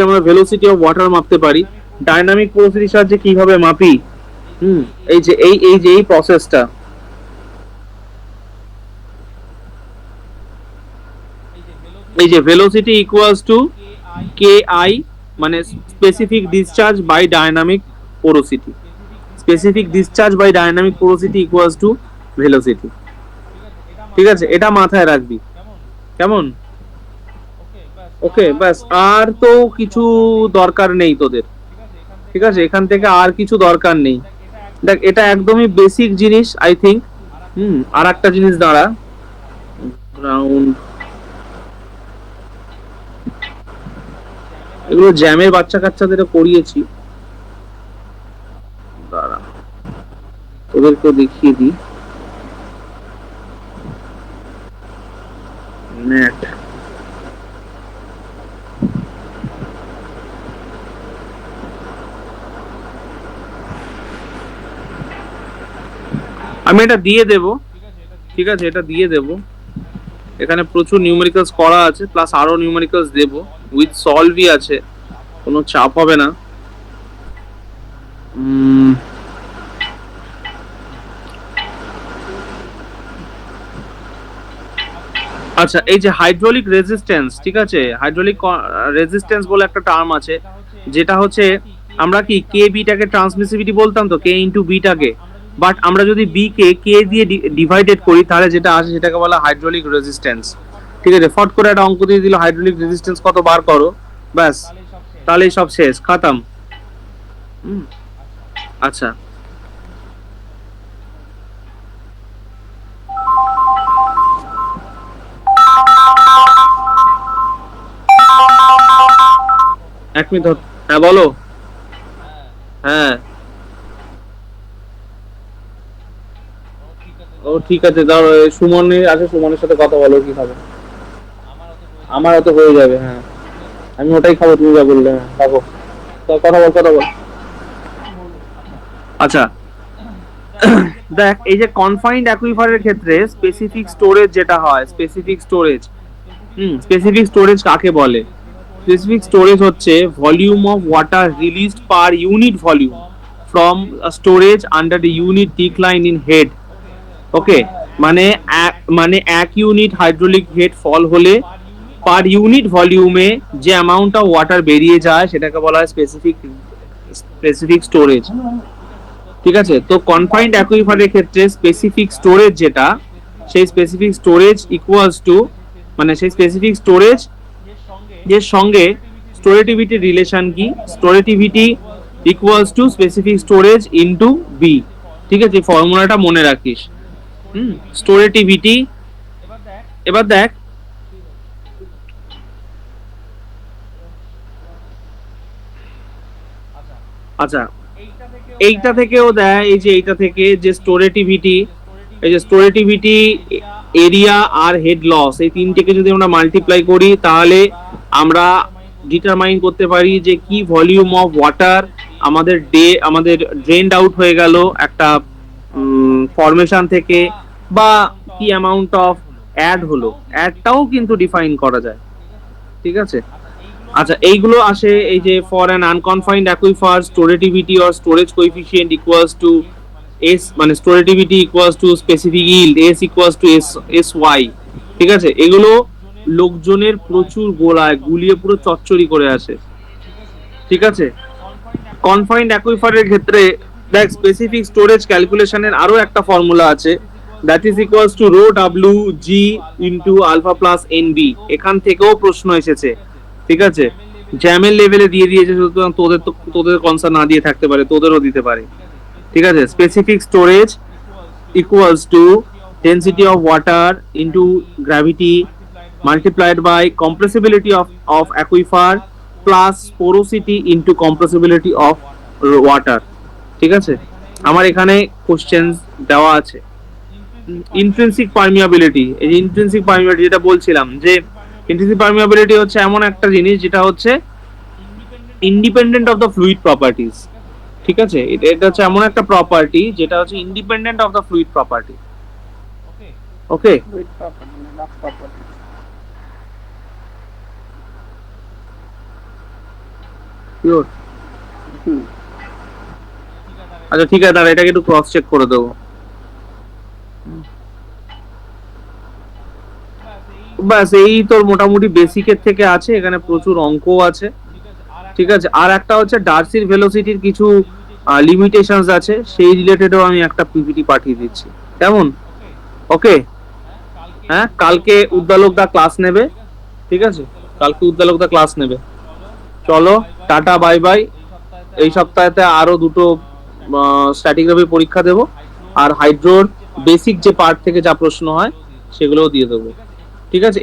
আমরা ভেলোসিটি অফ ওয়াটার মাপতে পারি। ডাইনামিক পোরোসিটির সাহায্যে কিভাবে মাপি? এই প্রসেসটা, এই যে velocity equals to K I, মানে specific discharge by dynamic porosity. Specific discharge by dynamic porosity equals to velocity, ঠিক আছে, এটা মাথায় রাখবি। কেমন? ওকে, ব্যাস, আর তো কিছু দরকার নেই তোদের, ঠিক আছে, এখান থেকে আর কিছু দরকার নেই। দেখ, এটা একদমই বেসিক জিনিস আই থিঙ্ক। আর একটা জিনিস দাঁড়া, গ্রাউন্ড, এগুলো জ্যামের বাচ্চা কাচ্চাদের করিয়েছি, দাঁড়া তোদেরকে দেখিয়ে দিই। নেট, আমি এটা দিয়ে দেব, ঠিক আছে, এটা দিয়ে দেব। এখানে প্রচুর নিউমেরিক্যালস করা আছে, প্লাস আরো নিউমেরিক্যালস দেব, উইথ সলভই আছে, কোনো চাপ হবে না। আচ্ছা, এই যে হাইড্রোলিক রেজিস্ট্যান্স, ঠিক আছে, হাইড্রোলিক রেজিস্ট্যান্স বলে একটা টার্ম আছে, যেটা হচ্ছে আমরা কি কে বিটাকে ট্রান্সমিসিভিটি বলতাম তো, কে ইনটু বিটাকে, বাট আমরা যদি বি কে কে দিয়ে ডিভাইডেড করি তাহলে যেটা আসে সেটাকে বলা হাইড্রোলিক রেজিস্ট্যান্স। ঠিক আছে, ফট করে একটা অঙ্ক দিয়ে দিল হাইড্রোলিক রেজিস্ট্যান্স কত বার করো, ব্যাস তাহলেই সব শেষ, খতম। আচ্ছা, এক মিনিট, হ্যাঁ বলো। হ্যাঁ, ও ঠিক আছে, ধরো সুমন আছে, সুমনের সাথে কথা বলো কি খাবে। আমার অত হয়ে যাবে, হ্যাঁ আমি ওটাই খাবো, তুমি যা বললে, হ্যাঁ রাখো, তো কথা বল, কথা বল। আচ্ছা, দেখ এই যে কনফাইন্ড অ্যাকুইফারের ক্ষেত্রে স্পেসিফিক স্টোরেজ যেটা হয়, স্পেসিফিক স্টোরেজ, স্পেসিফিক স্টোরেজ কাকে বলে? স্পেসিফিক স্টোরেজ হচ্ছে volume of water released per unit volume from storage under the unit decline in head. Okay, মানে মানে এক ইউনিট হাইড্রোলিক হেড ফল হলে পার ইউনিট ভলিউমে যে অ্যামাউন্ট অফ ওয়াটার বেরিয়ে যায় সেটাকে বলা হয় স্পেসিফিক স্পেসিফিক স্টোরেজ। ঠিক আছে, তো কনফাইন্ড অ্যাকুইফারের ক্ষেত্রে স্পেসিফিক স্টোরেজ যেটা, সেই স্পেসিফিক স্টোরেজ ইকুয়ালস টু, মানে সেই স্পেসিফিক স্টোরেজ এর সঙ্গে স্টোরেটিভিটি রিলেশন কি, storativity equals to specific storage into B. ঠিক আছে, ফর্মুলাটা মনে রাখিস। স্টোরেটিভিটি, এবার দেখ আচ্ছা এইটা থেকেও দেয়, এই যে এইটা থেকে যে স্টোরেটিভিটি, এই যে স্টোরেটিভিটি, এরিয়া আর হেড লস, এই তিনটেকে যদি আমরা মাল্টিপ্লাই করি তাহলে আমরা ডিটারমাইন করতে পারি যে কি ভলিউম অফ ওয়াটার আমাদের ড্রেনড আউট হয়ে গেল একটা ফরমেশন থেকে, বা কি অ্যামাউন্ট অফ অ্যাড হলো, অ্যাডটাও কিন্তু ডিফাইন করা যায়। ঠিক আছে, আচ্ছা এইগুলো আসে এই যে for an unconfined aquifer storativity or storage coefficient equals to S, মানে storativity equals to specific yield S equals to S Y. ঠিক আছে, এগুলো লোকজনের প্রচুর গুলিয়ে পুরো চচ্চড়ি করে আসে। ঠিক আছে, কনফাইন্ড অ্যাকুইফারের ক্ষেত্রে দেখ স্পেসিফিক স্টোরেজ ক্যালকুলেশনের আরো একটা ফর্মুলা আছে, that is equals to rho W G into alpha plus N B. এখান থেকেও প্রশ্ন এসেছে। ঠিক আছে, জ্যামের লেভেলে দিয়ে দিয়েছে, সুতরাং তোদের কনসার্ন না দিয়ে থাকতে পারে, তোদেরও দিতে পারে। ঠিক আছে, specific storage equals to density of water into gravity multiplied by compressibility of aquifer plus porosity into compressibility of water. ঠিক আছে, আমার এখানে কোশ্চেন দেওয়া আছে। ইন্ট্রিনসিক পারমিয়াবিলিটি, এই যে ইন্ট্রিনসিক পারমিয়াবিলিটি যেটা বলছিলাম, যে ইন্ট্রিনসিক পারমিয়াবিলিটি হচ্ছে এমন একটা জিনিস যেটা হচ্ছে independent of the fluid properties. ঠিক আছে, এটা হচ্ছে এমন একটা প্রপার্টি যেটা হচ্ছে independent of the fluid property. Okay, sure? আচ্ছা ঠিক আছে, তাহলে এটাকে একটু ক্রস চেক করে দেবো। ব্যাস এই তোর মোটামুটি বেসিকের থেকে আছে, এখানে প্রচুর অঙ্কও আছে। ঠিক আছে, আর একটা হচ্ছে ডার্সির ভেলোসিটির কিছু লিমিটেশনস আছে, সেই রিলেটেডও আমি একটা পিপিটি পাঠিয়ে দিচ্ছি, কেমন? ওকে, হ্যাঁ কালকে উদ্দালক দা ক্লাস নেবে। ঠিক আছে, কালকে উদ্দালক দা ক্লাস নেবে। চলো টাটা বাই বাই। এই সপ্তাহেতে আরো দুটো স্ট্র্যাটিগ্রাফি পরীক্ষা দেব, আর হাইড্রোর বেসিক যে পার্ট থেকে যা প্রশ্ন হয় সেগুলোও দিয়ে দেবো। ঠিক আছে,